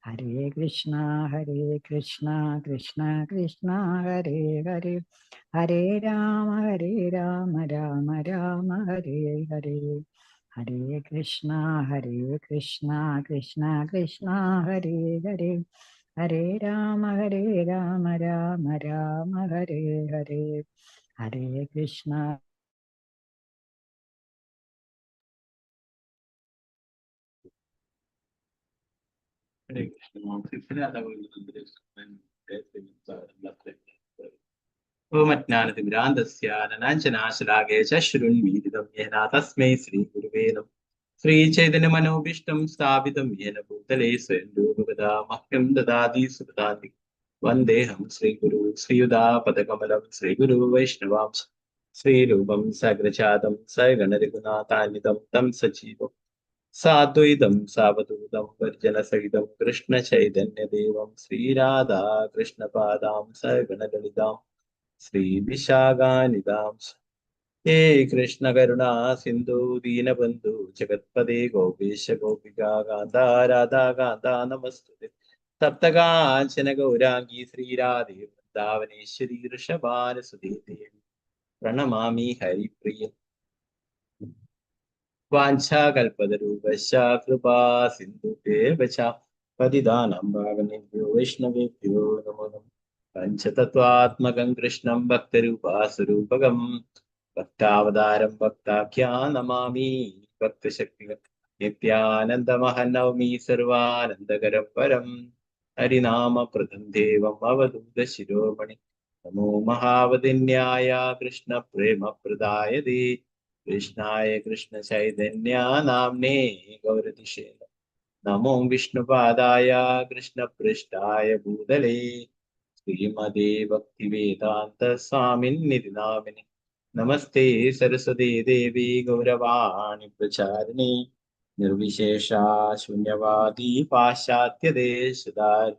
Hare Krishna Krishna Krishna Hare Hare, Hare Rama Rama Rama Hare Hare. Hare Krishna Krishna Krishna Hare Hare, Hare Rama Rama Rama Hare Hare. Hare Krishna. ओमज्ञानतिमिरान्धस्याननाञ्जनाशलाघे चक्षुरुन्मीलितं येन तस्मै श्रीगुरुवे नमः। श्रीचैतन्यमनोभीष्टं स्थापितं येन भूतले स्वयं रूपकदा मह्यं ददाति सुखदाति। वन्देऽहं श्रीगुरु श्रीयुतापदकमलं श्रीगुरु वैष्णवांश श्रीरूपं सग्रजातं सगणरघुनाथान्वितं तं सजीवम् साद्वैतं सावधूतं वर्जनसहितं कृष्णचैतन्यदेवं श्रीराधा कृष्णपादां सगणललितां श्रीविशाखानिदां। हे कृष्ण करुणा सिंधु दीनबंधु जगत्पते गोपेश गोपिका कांता राधा कांता नमस्तुते। सप्तकांचन गौरांगी श्रीराधे वृंदावनेश्वरी वृषभानुसुते देवी प्रणमामि हरिप्रिय। वाञ्छाकल्पतरुभ्यश्च कृपा सिन्धुभ्येव च पतितानां पावनेभ्यो वैष्णवेभ्यो नमो नमः। पञ्चतत्त्वात्मकं कृष्णं भक्तरूपासुरूपकं भक्तावतारं भक्ताख्यां नमामि भक्तशक्तिं नित्यानन्दमहं नौमि सर्वानन्दकरं परं हरिनामकृतं देवम् अवधूतशिरोमणि। नमो महावदिन्याय कृष्णप्रेमप्रदायते कृष्णाय कृष्ण चैतन्य नाम्ने गौरतिशे नमो विष्णुपादाय कृष्ण पृष्ठाय भूतले श्रीमते भक्तिवेदांत स्वामिन्निधि नामिने। नमस्ते सरस्वती देवी गौरवाणी प्रचारिणे निर्विशेषा शून्यवादी पाश्चात्य देशधार।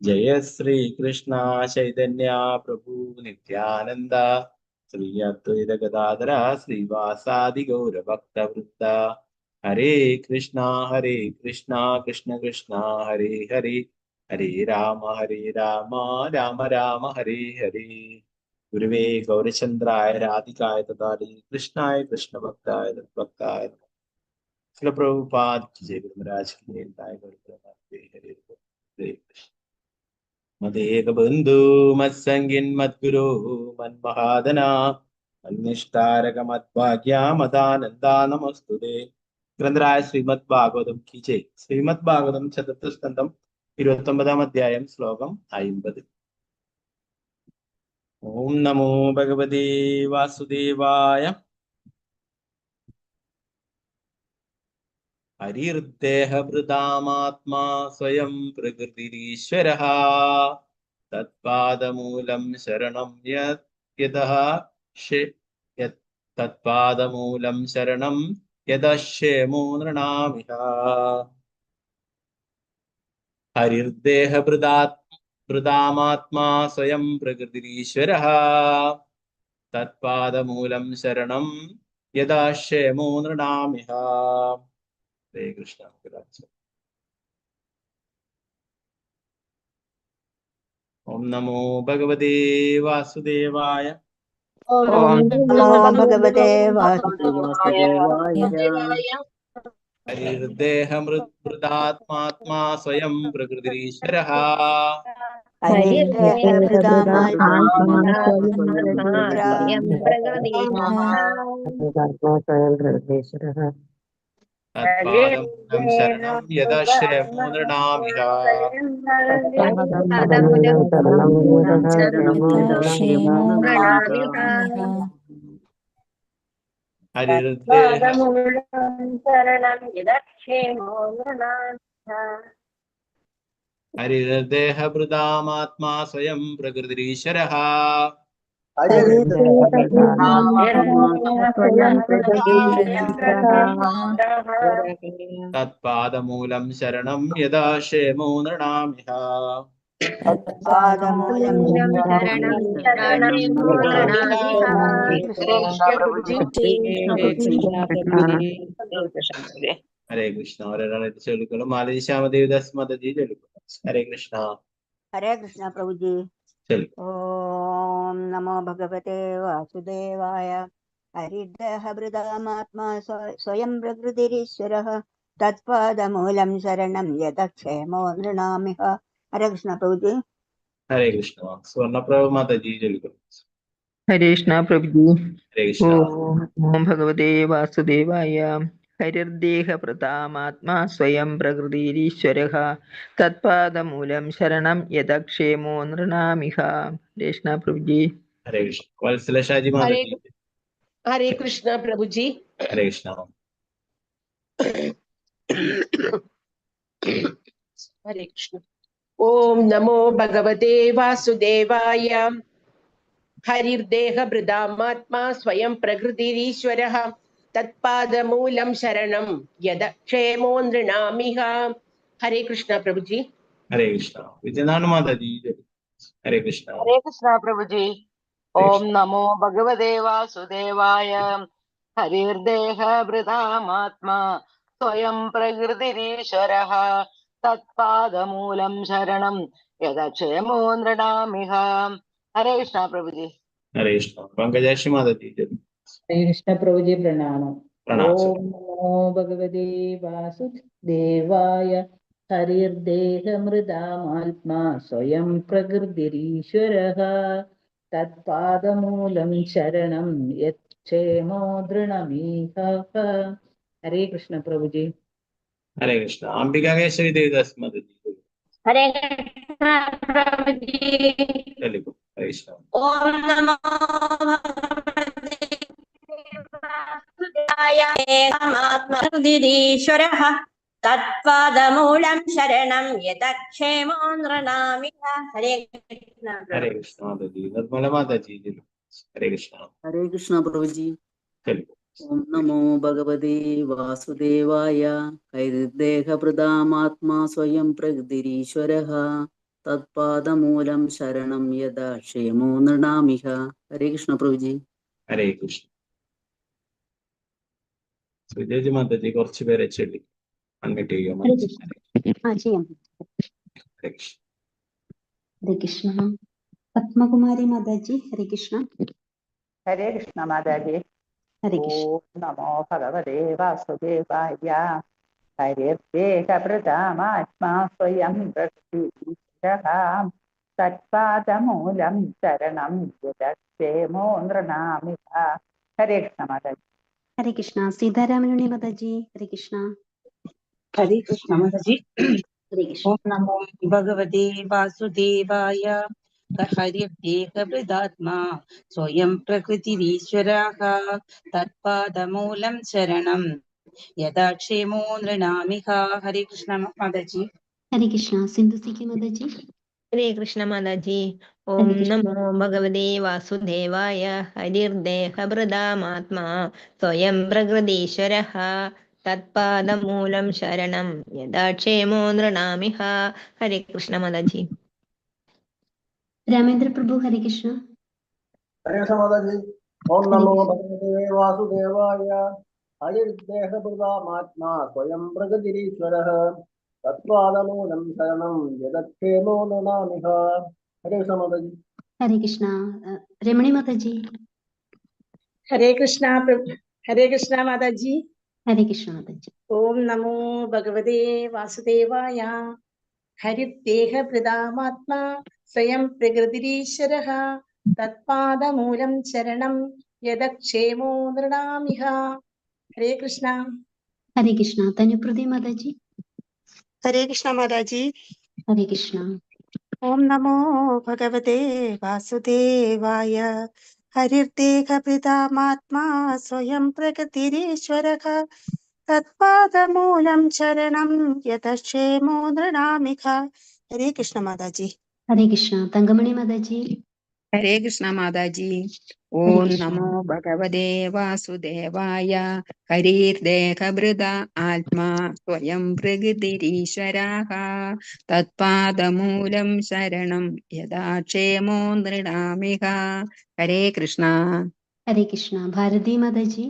जय श्री कृष्ण चैतन्य प्रभु नित्यानंद श्री अद्वैत गदाधर श्रीवासादि गौर भक्त वृंदा। हरे कृष्णा कृष्ण कृष्णा हरे हरे, हरे राम राम राम हरे हरे। गुरुवे गौरचंद्राय राधिकाय तदारी कृष्णाय कृष्ण भक्ताय भक्ताय श्रील प्रभुपाद की जय। गुरु महाराज की जय। हरे हरे कृष्ण। मदेक बंधु मत्संगिन मद्गुरो मन्महादना अन्निष्ठारक मद्भाग्या मदानंदा नमस्तुते। ഗ്രന്ഥരായ ശ്രീമദ് ഭാഗവതം की जय। ശ്രീമദ് ഭാഗവതം ചതുർത്ഥ സ്കന്ധം 29-ാം അധ്യായം ശ്ലോകം 50. ഓം നമോ ഭഗവതേ വാസുദേവായ ഹരിർദേഹഭൃതാമാത്മാ സ്വയം പ്രകൃതിരീശ്വരഃ തത്പാദമൂലം ശരണം യതഃ തത്പാദമൂലം ശരണം യദശ്യേമോ നൃണാമിഹ. ഹരിർദേഹഭൃതാമാത്മാ സ്വയം പ്രകൃതിരീശ്വരഃ തത്പാദമൂലം ശരണം യദശ്യേമോ നൃണാമിഹ. ഹരേ കൃഷ്ണ. ഓം നമോ ഭഗവതേ വാസുദേവായ. ഓം നമോ ഭഗവതേ വാസുദേവായ. ഹരിർദേഹമൃതാത്മാത്മാ സ്വയം പ്രകൃതിരീശ്വരഃ തത്പാദമൂലം ശരണം യദശ്യേമോ നൃണാമിഹ. ഹരിർദേഹഭൃതാമാത്മാ സ്വയം പ്രകൃതിരീശ്വരഃ തത്പാദമൂലം ശരണം യദശ്യേമോ നൃണാമിഹ. ഹരേ കൃഷ്ണ. ഒരാളായിട്ട് ചൊല്ലിക്കോളും. മാലതി ശ്യാമദേവിദാസ് മാതാജി ചൊല്ലിക്കോളും. ഹരേ കൃഷ്ണ. ഹരേ കൃഷ്ണ പ്രഭുജി. ചൊല്ലിക്കോളും. ഓം നമോ ഭഗവതേ വാസുദേവായ. ഹരിദേഹഭൃതാമാത്മാ സ്വയം പ്രകൃതിരീശ്വരഃ തത്പാദമൂലം ശരണം യതക്ഷേമോ നൃണാമിഹ. ഹരേ കൃഷ്ണ പ്രഭുജി. ഹരേ കൃഷ്ണ. സ്വർണ്ണപ്രഭ മാതാജി ചൊല്ലിക്കോളും. ഹരേ കൃഷ്ണ പ്രഭുജി. ഹരേ കൃഷ്ണ. ഓം നമോ ഭഗവതേ വാസുദേവായ. ഹരിർദേഹപ്രതാമാത്മാ സ്വയം പ്രകൃതിരീശ്വരഃ തത്പാദമൂലം ശരണം യതക്ഷേമോ നൃണാമിഹ. ഹരേ കൃഷ്ണ പ്രഭുജി. ഹരേ കൃഷ്ണ. വത്സല ഷാജി മാതാജി. ഹരേ കൃഷ്ണ പ്രഭുജി. ഹരേ കൃഷ്ണ. ഹരേ കൃഷ്ണ. ഓം നമോ ഭഗവതേ വാസുദേവായ. ഹരിർദേഹഭൃതാമാത്മാ സ്വയം പ്രകൃതിരീശ്വരഃ തത്പാദമൂലം ശരണം യതക്ഷേമോ നൃണാമിഹ. ഹരേ കൃഷ്ണ പ്രഭുജി. ഹരേ കൃഷ്ണ. വിജയനാണ് മാതാജി. ഹരേ കൃഷ്ണ. ഹരേ കൃഷ്ണ പ്രഭുജി. ഓം നമോ ഭഗവതേ വാസുദേവായ. ഹരിർദേഹഭൃതാമാത്മാ സ്വയം പ്രകൃതിരീശ്വരഃ തത്പാദമൂലം ശരണം യതക്ഷേമോ നൃണാമിഹ. ഹരേ കൃഷ്ണ പ്രഭുജി. ഹരേ കൃഷ്ണ. പങ്കജാക്ഷി മാതാജി. ഹരേ കൃഷ്ണ പ്രഭുജി. പ്രണാമം. പ്രണാം. ഓം നമോ ഭഗവതേ വാസുദേവായ. ഹരിർദേഹമൃതാമാത്മാ സ്വയം പ്രകൃതിരീശ്വരഃ തത്പാദമൂലം ശരണം യക്ഷേമോ ദൃഢമീഹ. ഹരേ കൃഷ്ണ പ്രഭുജി. ഹരേ കൃഷ്ണ. അംബിക കേശവി ദേവിദാസ് മാതാജി. ഹരേ കൃഷ്ണ പ്രഭുജി. ചൊല്ലിക്കോളും. ഹരേ കൃഷ്ണ. ഓം നമോ ഭഗവതേ വാസുദേവായ. പ്രകൃതിരീശ്വരഃ തത്പാദമൂലം ശരണം യതക്ഷേമോ നൃണാമിഹ. ഹരേ കൃഷ്ണ. ഹരേ കൃഷ്ണ മാതാജി. നിർമ്മല മാതാജി. ഹരേ കൃഷ്ണ. ഹരേ കൃഷ്ണ പ്രഭുജി. ചൊല്ലിക്കോളും. ഓം നമോ ഭഗവതേ വാസുദേവായ. ഹരിർദേഹപ്രതാമാത്മാ സ്വയം പ്രകൃതിരീശ്വരഃ തത്പാദമൂലം ശരണം യഥാ ക്ഷേമോ നൃണാമിഹ. ഹരേ കൃഷ്ണ പ്രഭുജി. ഹരേ കൃഷ്ണ. ശ്രീദേവി മാതാജി കുറച്ചു പേരെ ചൊല്ലി അൺമ്യൂട്ട് ചെയ്യുക. ഹരേ കൃഷ്ണ. ചെയ്യാം. ഹരേ കൃഷ്ണ. ഹരേ കൃഷ്ണ. പത്മകുമാരി മാതാജി. ഹരേ കൃഷ്ണ. ഹരേ കൃഷ്ണ മാതാജി. ഹരേ കൃഷ്ണ. ഓം നമോ ഭഗവതേ വാസുദേവായ. ഹരിർദേഹഭൃതാമാത്മാ സ്വയം പ്രകൃതിരീശ്വരഃ തത്പാദമൂലം ശരണം യതക്ഷേമോ നൃണാമിഹ. ഹരേ കൃഷ്ണ മാതാജി. ഹരേ കൃഷ്ണ. സീതാരാമനുണ്ണി മാതാജി. ഹരേ കൃഷ്ണ. ഹരേ കൃഷ്ണ മാതാജി. ഹരേ കൃഷ്ണ. ഓം നമോ ഭഗവതേ വാസുദേവായ. ഹരിർദേഹഭൃതാത്മാ സ്വയം പ്രകൃതിരീശ്വരഃ തത്പാദമൂലം ശരണം യഥാക്ഷേമോ നൃണാമിഹ. ഹരേ കൃഷ്ണ മാതാജി. ഹരേ കൃഷ്ണ. സിന്ധു സിക്കി മാതാജി. ഹരേ കൃഷ്ണ മാതാജി. ഓം നമോ ഭഗവതേ വാസുദേവായ. ഹരിർദേഹഭൃതാമാത്മാ സ്വയം പ്രകൃതീശ്വരഃ തത്പാദമൂലം ശരണം യഥാക്ഷേമോ നൃണാമിഹ. ഹരേ കൃഷ്ണ മാതാജി. രാമേന്ദ്ര പ്രഭു. ഹരേ കൃഷ്ണ. ഹരേ കൃഷ്ണ മാതാജി. ഓം നമോ ഭഗവതേ വാസുദേവായ. ഹരിർദേഹഭൃതാമാത്മാ സ്വയം പ്രകൃതിരീശ്വരഃ തത്പാദമൂലം ശരണം യതക്ഷേമോ നൃണാമിഹ. ഹരേ കൃഷ്ണ മാതാജി. ഹരേ കൃഷ്ണ. രമണി മാതാജി. ഹരേ കൃഷ്ണ ഹരേ കൃഷ്ണ മാതാജി. ഹരേ കൃഷ്ണ മാതാജി. ഓം നമോ ഭഗവതേ വാസുദേവായ. ഹരിദേഹഭൃതാമാത്മാ സ്വയം പ്രകൃതിരീശ്വരഃ തത്പാദമൂലം ശരണം യതക്ഷേമോ നൃണാമിഹ. ഹരേ കൃഷ്ണ. ഹരേ കൃഷ്ണ. തനുപ്രതി മാതാജി. ഹരേ കൃഷ്ണ മാതാജി. ഹരേ കൃഷ്ണ. ഓം നമോ ഭഗവതേ വാസുദേവായ. ഹരിർദേഹഭൃതാമാത്മാ സ്വയം പ്രകൃതിരീശ്വരഃ തത്പാദമൂലം ശരണം യതക്ഷേമോ നൃണാമിഹ. ഹരേ കൃഷ്ണ മാതാജി. ഹരേ കൃഷ്ണ. തങ്കമണി മാതാജി. ഹരേ കൃഷ്ണ മാതാജി. ഓം നമോ ഭഗവതേ വാസുദേവായ. ഹരിർദേഹഭൃത ആത്മാ സ്വയം പ്രകൃതിരീശ്വരഃ തത്പാദമൂലം ശരണം യഥാക്ഷേമോ നൃണാമിഹ. ഹരേ കൃഷ്ണ. ഹരേ കൃഷ്ണ. ഭാരതി മാതാജി.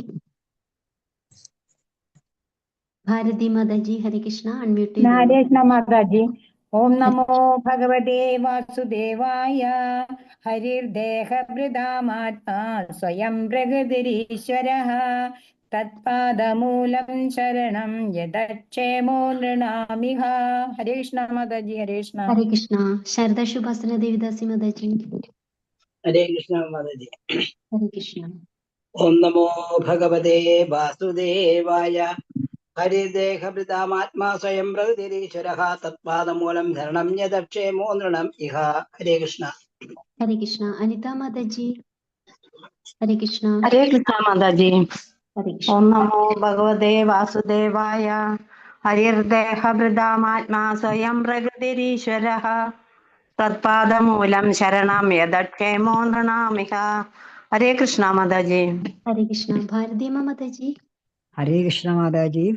ഭാരതി മാതാജി ഹരേ കൃഷ്ണ. അൺമ്യൂട്ട് ഹരേ ചെയ്തോളൂ. കൃഷ്ണ മാതാജി. ഓം ഹരേ നമോ ഭഗവതേ വാസുദേവായ. ഹരിർദേഹഭൃതാമാത്മാ സ്വയം പ്രകൃതിരീശ്വരഃ. തത്പാദമൂലം ശരണം യദക്ഷേമോ നൃണാമിഹ. ഹരേ കൃഷ്ണ മാതാജി. ഹരേ കൃഷ്ണ. ഹരേ കൃഷ്ണ. ശാരദ ശുഭാസന ദേവിദാസി മാതാജി ഹരേ കൃഷ്ണ മാതാജി. ഹരേ കൃഷ്ണ. ഓം നമോ ഭഗവതേ വാസുദേവായ. ഹരിദേഹഭൃതാമാത്മാ സ്വയം പ്രകൃതിരീശ്വരഃ. തത്പാദമൂലം ശരണം യദക്ഷേമോ നൃണം ഇഹ. ഹരേ കൃഷ്ണ. ഹരേ കൃഷ്ണ. അനിത മാതാജി ഹരേ കൃഷ്ണ. ഹരേ കൃഷ്ണ മാതാജി. ഹരേ കൃഷ്ണ. ഓം നമോ ഭഗവതേ വാസുദേവായ. ഹരിർദേഹഭൃതാമാത്മാ സ്വയം പ്രകൃതിരീശ്വരഃ. തത്പാദമൂലം ശരണം യദക്ഷേമോ നൃണാമിഹ. ഹരേ കൃഷ്ണ മാതാജി. ഹരേ കൃഷ്ണ. ഭാരതീയമ്മ മാതാജി ഹരേ കൃഷ്ണ മാതാജി.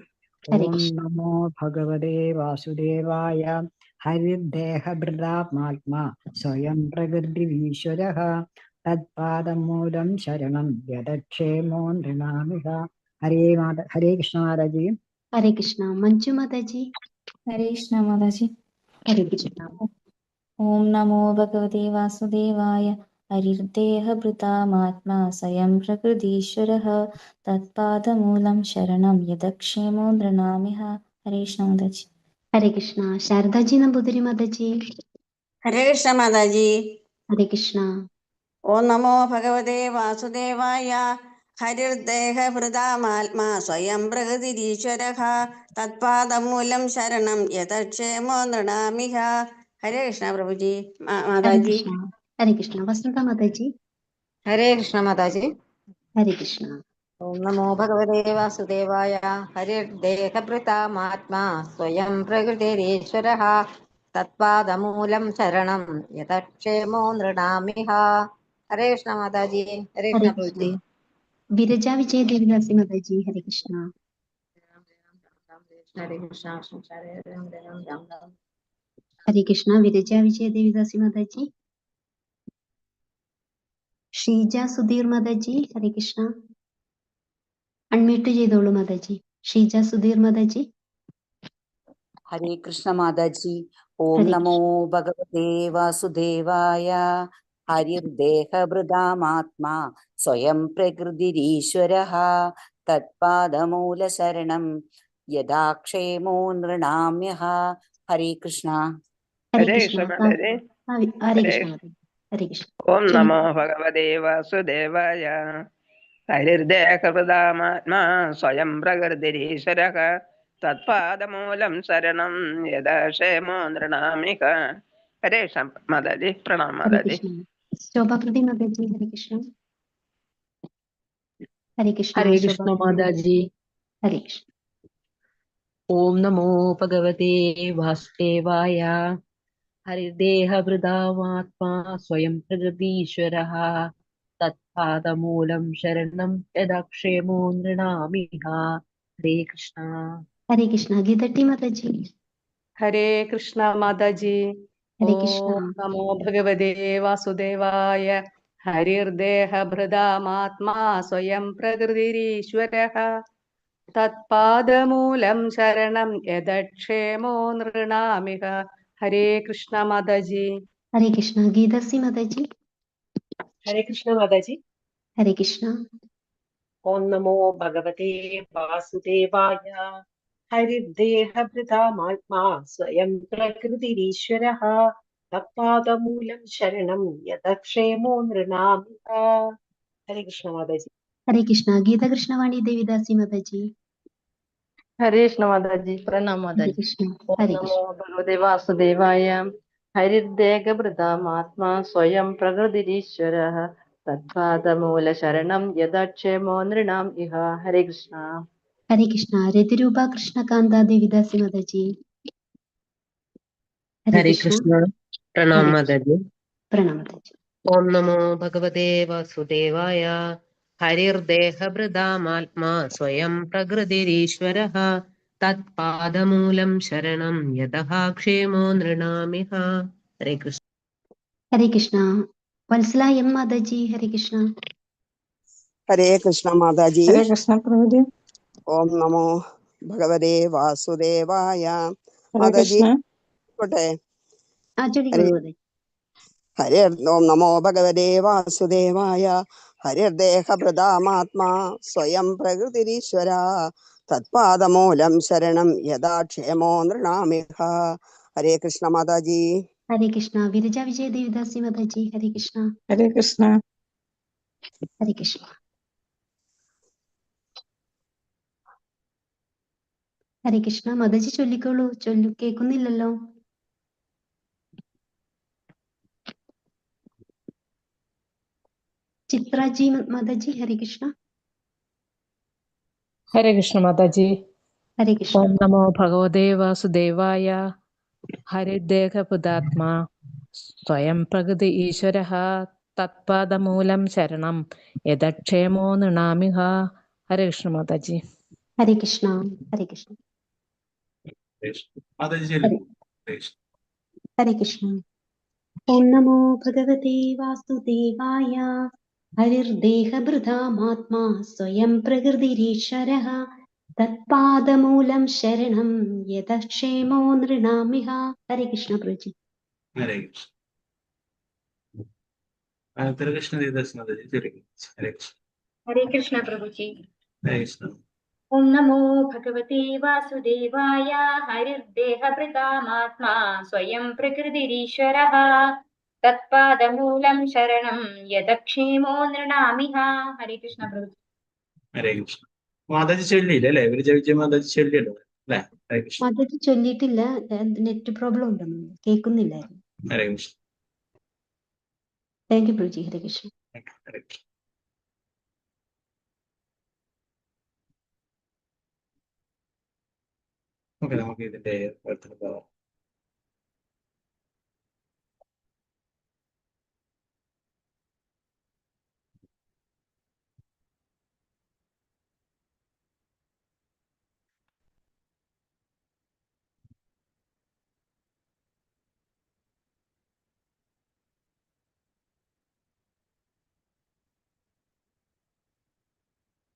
ഹരേ ഓം കൃഷ്ണ. നമോ ഭഗവതേ വാസുദേവായ. ഹരിദേഹഭൃതാത്മാത്മാ സ്വയം പ്രകൃതിരീശ്വരഃ. തത്പാദമൂലം ശരണം യദക്ഷേമോ നൃണാമിഹ. ഹരേ കൃഷ്ണ മാതാജി. ഹരേ കൃഷ്ണ. മഞ്ജു മാതാജി ഹരേ കൃഷ്ണ മാതാജി. ഹരേ കൃഷ്ണ. ഓം നമോ ഭഗവതേ വാസുദേവായ. ഹരിർദേഹഭൃതാമാത്മാ സ്വയം പ്രകൃതീശ്വരഃ. തത്പാദമൂലം ശരണം യദക്ഷേമോ നൃണാമിഹ. ഹരേ കൃഷ്ണ മാതാജി. ഹരേ കൃഷ്ണ. ശാരദാജി നമ്പൂതിരി മാതാജി ഹരേ കൃഷ്ണ മാതാജി. ഹരേ കൃഷ്ണ. ഓം നമോ ഭഗവതേ വാസുദേവായ. ഹരിർദേഹഭൃതാമാത്മാ സ്വയം പ്രകൃതിരീശ്വരഃ. തത്പാദമൂലം ശരണം യദക്ഷേമോ നൃണാമിഹ. ഹരേ കൃഷ്ണ പ്രഭുജി ഹരേ മാതാജി. കൃഷ്ണ. ഹരേ കൃഷ്ണ. വസന്ത മാതാജി ഹരേ കൃഷ്ണ മാതാജി. ഹരേ കൃഷ്ണ. ഓം നമോ ഭഗവതേ വാസുദേവായ. ഹരിർദേഹഭൃതാമാത്മാ സ്വയം പ്രകൃതിരീശ്വരഃ. തത്പാദമൂലം ശരണം യദക്ഷേമോ നൃണാമിഹ. ഹരേ കൃഷ്ണ മാതാജി. ഹരേ ഹരേ കൃഷ്ണ കൃഷ്ണ. പ്രഭുജി. വിരജ വിജയ ദേവിദാസി മാതാജി ഹരേ കൃഷ്ണ. ഹരേ കൃഷ്ണ. ഹരേ രാം രാം രാം രാം. ഹരേ കൃഷ്ണ. വിരജ വിജയ ദേവിദാസി മാതാജി. ഷീജ സുധീർ മാതാജി ഹരേ കൃഷ്ണ. അൺമ്യൂട്ട് ചെയ്തോളൂ മാതാജി. ഷീജ സുധീർ മാതാജി ഹരേ കൃഷ്ണ മാതാജി. ഓം ഹരേ നമോ കൃഷ്ണ. ഭഗവതേ വാസുദേവായ. ഹരിർദേഹഭൃതാമാത്മാ സ്വയം പ്രകൃതിരീശ്വരഃ. തത്പാദമൂലശരണം യദാക്ഷേമോ നൃണാമ്യഃ. ഹരേ കൃഷ്ണ. ഹരേ ഹരേ കൃഷ്ണ. കൃഷ്ണ മാതാജി. ഹരേ ഹരേ കൃഷ്ണ മാതാജി. ഹരേ കൃഷ്ണ. ഓം നമോ ഭഗവതേ വാസുദേവായ. ഹരിർദേഹഭൃതാമാത്മാ സ്വയം പ്രകൃതിരീശ്വരഃ. തത്പാദമൂലം ശരണം യദക്ഷേമോ നൃണാമിഹ. ഹരേ കൃഷ്ണ മാതാജി. പ്രണാം ഹരേ മാതാജി. കൃഷ്ണ. ശോഭാപ്രതി മാതാജി ഹരേ കൃഷ്ണ. ഹരേ കൃഷ്ണ. ഹരേ കൃഷ്ണ ശോഭാപ്രതി മാതാജി. ഹരേ കൃഷ്ണ. ഓം നമോ ഭഗവതേ വാസുദേവായ. ഹരിദേഹഭൃതാമാത്മാ സ്വയം പ്രകൃതീശ്വരഃ. തത്പാദമൂലം ശരണം യദക്ഷേമോ നൃണാമിഹ. ഹരേ കൃഷ്ണ. ഹരേ കൃഷ്ണ. ഗീതട്ടി മാതാജി ഹരേ കൃഷ്ണ മാതാജി. ഹരേ കൃഷ്ണ. ഓം നമോ ഭഗവതേ വാസുദേവായ. ഹരിർദേഹഭൃതാമാത്മാ സ്വയം പ്രകൃതിരീശ്വരഃ. തത്പാദമൂലം ശരണം യദക്ഷേമോ നൃണാമിഹ. ഹരേ കൃഷ്ണ മാതാജി. ഹരേ കൃഷ്ണ. ഗീതസി മാതാജി ഹരേ കൃഷ്ണ മാതാജി. ഹരേ കൃഷ്ണ. ഓം നമോ ഭഗവതേ വാസുദേവായ. ഹരിദേഹഭൃതാമാത്മാ സ്വയം പ്രകൃതിരീശ്വരഃ. തത്പാദമൂലം ശരണം യദക്ഷേമോ നൃണാമിഹ. ഹരേ കൃഷ്ണ മാതാജി. ഹരേ കൃഷ്ണ. ഗീതകൃഷ്ണവാണി ദേവിദാസി മാതാജി ഹരേ കൃഷ്ണ മാതാജി. പ്രണാം ഹരേ മാതാജി. കൃഷ്ണ. ഓം ഹരേ നമോ കൃഷ്ണ. ഭഗവതേ വാസുദേവായ. ഹരിർദേഹഭൃതാമാത്മാ സ്വയം പ്രകൃതിരീശ്വരഃ. തത്പാദമൂല ശരണം യദക്ഷേമോ നൃണാം ഇഹ. ഹരേ കൃഷ്ണ. ഹരേ കൃഷ്ണ. രതിരൂപ കൃഷ്ണകാന്ത ദേവിദാസി മാതാജി ഹരേ ഹരേ കൃഷ്ണ. കൃഷ്ണ. പ്രണാം ഹരേ കൃഷ്ണ. മാതാജി. പ്രണാം മാതാജി. ഓം നമോ ഭഗവതേ വാസുദേവായ. ഹരിർദേഹഭൃതാമാത്മാ സ്വയം പ്രകൃതിരീശ്വരഃ. തത്പാദമൂലം ശരണം യതഃ ക്ഷേമോ നൃണാമിഹ. ഹരേ കൃഷ്ണ. ഹരേ കൃഷ്ണ. വത്സല എം മാതാജി ഹരേ കൃഷ്ണ. ഹരേ കൃഷ്ണ മാതാജി. ഹരേ കൃഷ്ണ പ്രഭുജി. ഓം നമോ ഭഗവതേ വാസുദേവായ. ഹരേ മാതാജി കൃഷ്ണ. കോട്ടെ. ചൊല്ലിക്കോളൂ മാതാജി. ഓം നമോ ഭഗവതേ വാസുദേവായ. ഹരിർദേഹഭൃതാമാത്മാ സ്വയം പ്രകൃതിരീശ്വര തത്പാദമൂലം ശരണം യഥാ ക്ഷേമോ നൃണാമിഹ. ഹരേ കൃഷ്ണ മാതാജി. ഹരേ കൃഷ്ണ. വിരജ വിജയ ദേവദാസി മാതാജി. ഹരേ കൃഷ്ണ. ഹരേ കൃഷ്ണ. ഹരേ കൃഷ്ണ. ഹരേ കൃഷ്ണ. മാതാജി ചൊല്ലിക്കോളൂ. കേൾക്കുന്നില്ലല്ലോ. ചിത്രാജി മാതാജി. ഹരേ കൃഷ്ണ. ഹരേ കൃഷ്ണ മാതാജി. ഹരേ കൃഷ്ണ. ഓം നമോ ഭഗവതേ വാസുദേവായ. ഹരിദേഹപുതാത്മാ സ്വയം പ്രകൃതി ഈശ്വരഃ തത്പാദമൂലം ശരണം യദക്ഷേമോ നൃണാമിഹ. ഹരേ കൃഷ്ണ മാതാജി. ഹരേ കൃഷ്ണ. ഹരേ കൃഷ്ണ. ഹരേ കൃഷ്ണ. ഓം നമോ ഭഗവതേ വാസുദേവായ. ഹരിർദേഹഭൃതാമാത്മാ സ്വയം പ്രകൃതിരീശ്വരഃ തത്പാദമൂലം ശരണം യദക്ഷേമോ നൃണാമിഹ. ഹരേ കൃഷ്ണ പ്രഭുജി. ഹരേ കൃഷ്ണ. കൃഷ്ണ ദേവദാസ് മാതാജി ചൊല്ലിക്കോളൂ. ഹരേ കൃഷ്ണ. ഹരേ കൃഷ്ണ പ്രഭുജി. ഹരേ കൃഷ്ണ. ഓം നമോ ഭഗവതേ വാസുദേവായ. ഹരിർദേഹഭൃതാമാത്മാ സ്വയം പ്രകൃതിരീശ്വരഃ തത്പാദമൂലം ശരണം യദക്ഷേമോ നൃണാമിഹ. ഹരേ കൃഷ്ണ പ്രഭുജി. ഹരേ കൃഷ്ണ. മാതാജി ചൊല്ലിയില്ല അല്ലേ? ഇവര് ജയിച്ച മാതാജി ചൊല്ലിയല്ലോ അല്ലേ? ഹരേ കൃഷ്ണ. മാതാജി ചൊല്ലിയിട്ടില്ല. നെറ്റ് പ്രോബ്ലം ഉണ്ടെന്ന് കേൾക്കുന്നില്ലായിരുന്നു. ഹരേ കൃഷ്ണ. താങ്ക് യു പ്രഭുജി. ഹരേ കൃഷ്ണ. ഹരേ കൃഷ്ണ. ഓക്കെ, നമുക്ക് ഇതിന്റെ പ്രവർത്തനം പോകാം.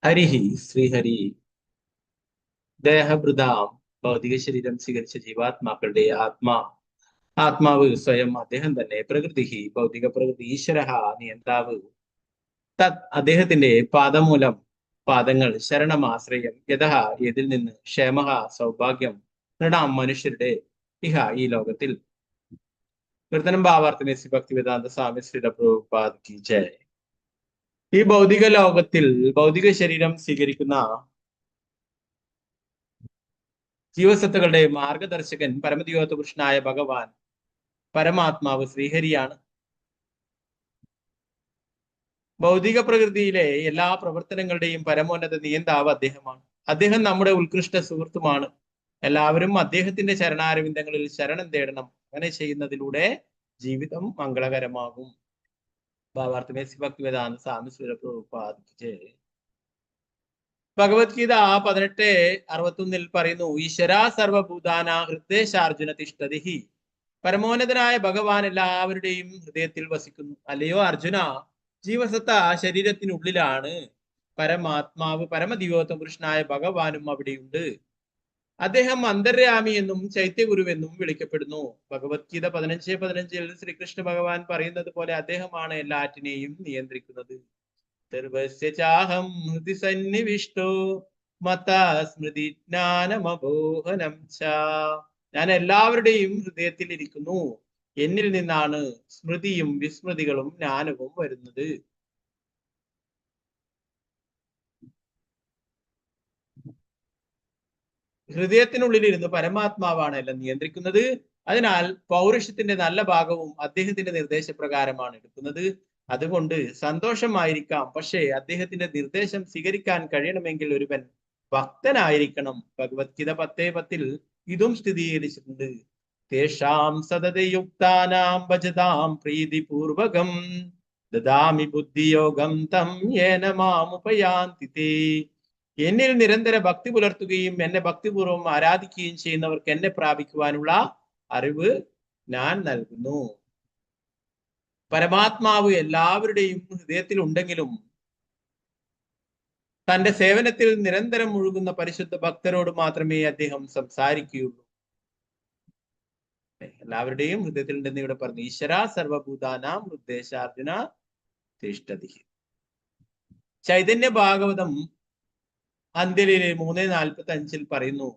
ഹരിഹി ശ്രീഹരി ദേഹഭൃതാം ഭൗതിക ശരീരം സ്വീകരിച്ച ജീവാത്മാക്കളുടെ ആത്മാവ് സ്വയം അദ്ദേഹം തന്നെ പ്രകൃതി ഭൗതിക പ്രകൃതി ഈശ്വര നിയന്താവ് അദ്ദേഹത്തിന്റെ പാദമൂലം പാദങ്ങൾ ശരണമാശ്രയം യഥ ഏതിൽ നിന്ന് ക്ഷേമ സൗഭാഗ്യം നൃണാം മനുഷ്യരുടെ ഇഹ ഈ ലോകത്തിൽ. കീർത്തനം ഭാവാർത്ഥന ഭക്തിവേദാന്ത സ്വാമി ശ്രീല പ്രഭുപാദ് കി ജയ്. ഈ ഭൗതിക ലോകത്തിൽ ഭൗതിക ശരീരം സ്വീകരിക്കുന്ന ജീവസത്തുക്കളുടെ മാർഗദർശകൻ പരമദിവ്യോത്ത പുരുഷനായ ഭഗവാൻ പരമാത്മാവ് ശ്രീഹരിയാണ്. ഭൗതിക പ്രകൃതിയിലെ എല്ലാ പ്രവർത്തനങ്ങളുടെയും പരമോന്നത നിയന്താവ് അദ്ദേഹമാണ്. അദ്ദേഹം നമ്മുടെ ഉത്കൃഷ്ട സുഹൃത്തുമാണ്. എല്ലാവരും അദ്ദേഹത്തിന്റെ ചരണാരവിന്ദങ്ങളിൽ ശരണം തേടണം. അങ്ങനെ ചെയ്യുന്നതിലൂടെ ജീവിതം മംഗളകരമാകും. ഭാവാർത്ഥമേ ഭക്തിവേദാന്ത സ്വാമി ശ്രീല പ്രഭുപാദ് കി ജയ്. ഭഗവത്ഗീത 18:61 പറയുന്നു, ഈശ്വര സർവഭൂതാന ഹൃദയശാർജുന തിഷ്ഠതി. പരമോന്നതനായ ഭഗവാൻ എല്ലാവരുടെയും ഹൃദയത്തിൽ വസിക്കുന്നു. അല്ലയോ അർജുന, ജീവസത്ത ശരീരത്തിനുള്ളിലാണ്. പരമാത്മാവ് പരമദിവ്യോത്തമ പുരുഷനായ ഭഗവാനും അവിടെയുണ്ട്. അദ്ദേഹം അന്തര്യാമി എന്നും ചൈത്യഗുരുവെന്നും വിളിക്കപ്പെടുന്നു. ഭഗവത്ഗീത 15:15 ശ്രീകൃഷ്ണ ഭഗവാൻ പറയുന്നത് പോലെ അദ്ദേഹമാണ് എല്ലാറ്റിനെയും നിയന്ത്രിക്കുന്നത്. സർവസ്യചാഹം ഹൃദി സന്നിവിഷ്ടോ മത്താ സ്മൃതി ജ്ഞാനമബോഹനം ച. ഞാൻ എല്ലാവരുടെയും ഹൃദയത്തിൽ ഇരിക്കുന്നു. എന്നിൽ നിന്നാണ് സ്മൃതിയും വിസ്മൃതികളും ജ്ഞാനവും വരുന്നത്. ഹൃദയത്തിനുള്ളിലിരുന്ന് പരമാത്മാവാണ് എല്ലാം നിയന്ത്രിക്കുന്നത്. അതിനാൽ പൗരുഷത്തിന്റെ നല്ല ഭാഗവും അദ്ദേഹത്തിന്റെ നിർദ്ദേശപ്രകാരമാണ് എടുക്കുന്നത്. അതുകൊണ്ട് സന്തോഷമായിരിക്കാം, പക്ഷേ അദ്ദേഹത്തിന്റെ നിർദ്ദേശം സ്വീകരിക്കാൻ കഴിയണമെങ്കിൽ ഒരുവൻ ഭക്തനായിരിക്കണം. ഭഗവത്ഗീത 10:10 ഇതും സ്ഥിരീകരിച്ചിട്ടുണ്ട്. തേഷാം സതതയുക്താനാം ഭജതാം പ്രീതിപൂർവകം ദദാമി ബുദ്ധിയോഗം തം യേന മാമുപയാന്തി തേ. എന്നിൽ നിരന്തര ഭക്തി പുലർത്തുകയും എന്നെ ഭക്തിപൂർവ്വം ആരാധിക്കുകയും ചെയ്യുന്നവർക്ക് എന്നെ പ്രാപിക്കുവാനുള്ള അറിവ് ഞാൻ നൽകുന്നു. പരമാത്മാവ് എല്ലാവരുടെയും ഹൃദയത്തിൽ ഉണ്ടെങ്കിലും തന്റെ സേവനത്തിൽ നിരന്തരം മുഴുകുന്ന പരിശുദ്ധ ഭക്തരോട് മാത്രമേ അദ്ദേഹം സംസാരിക്കുകയുള്ളൂ. എല്ലാവരുടെയും ഹൃദയത്തിലുണ്ടെന്ന് ഇവിടെ പറഞ്ഞു. ഈശ്വര സർവഭൂതാനാം ഹൃദ്ദേശാർജുന തിഷ്ഠതി. ചൈതന്യ ഭാഗവതം അന്ത്യലിലെ 3:45 പറയുന്നു,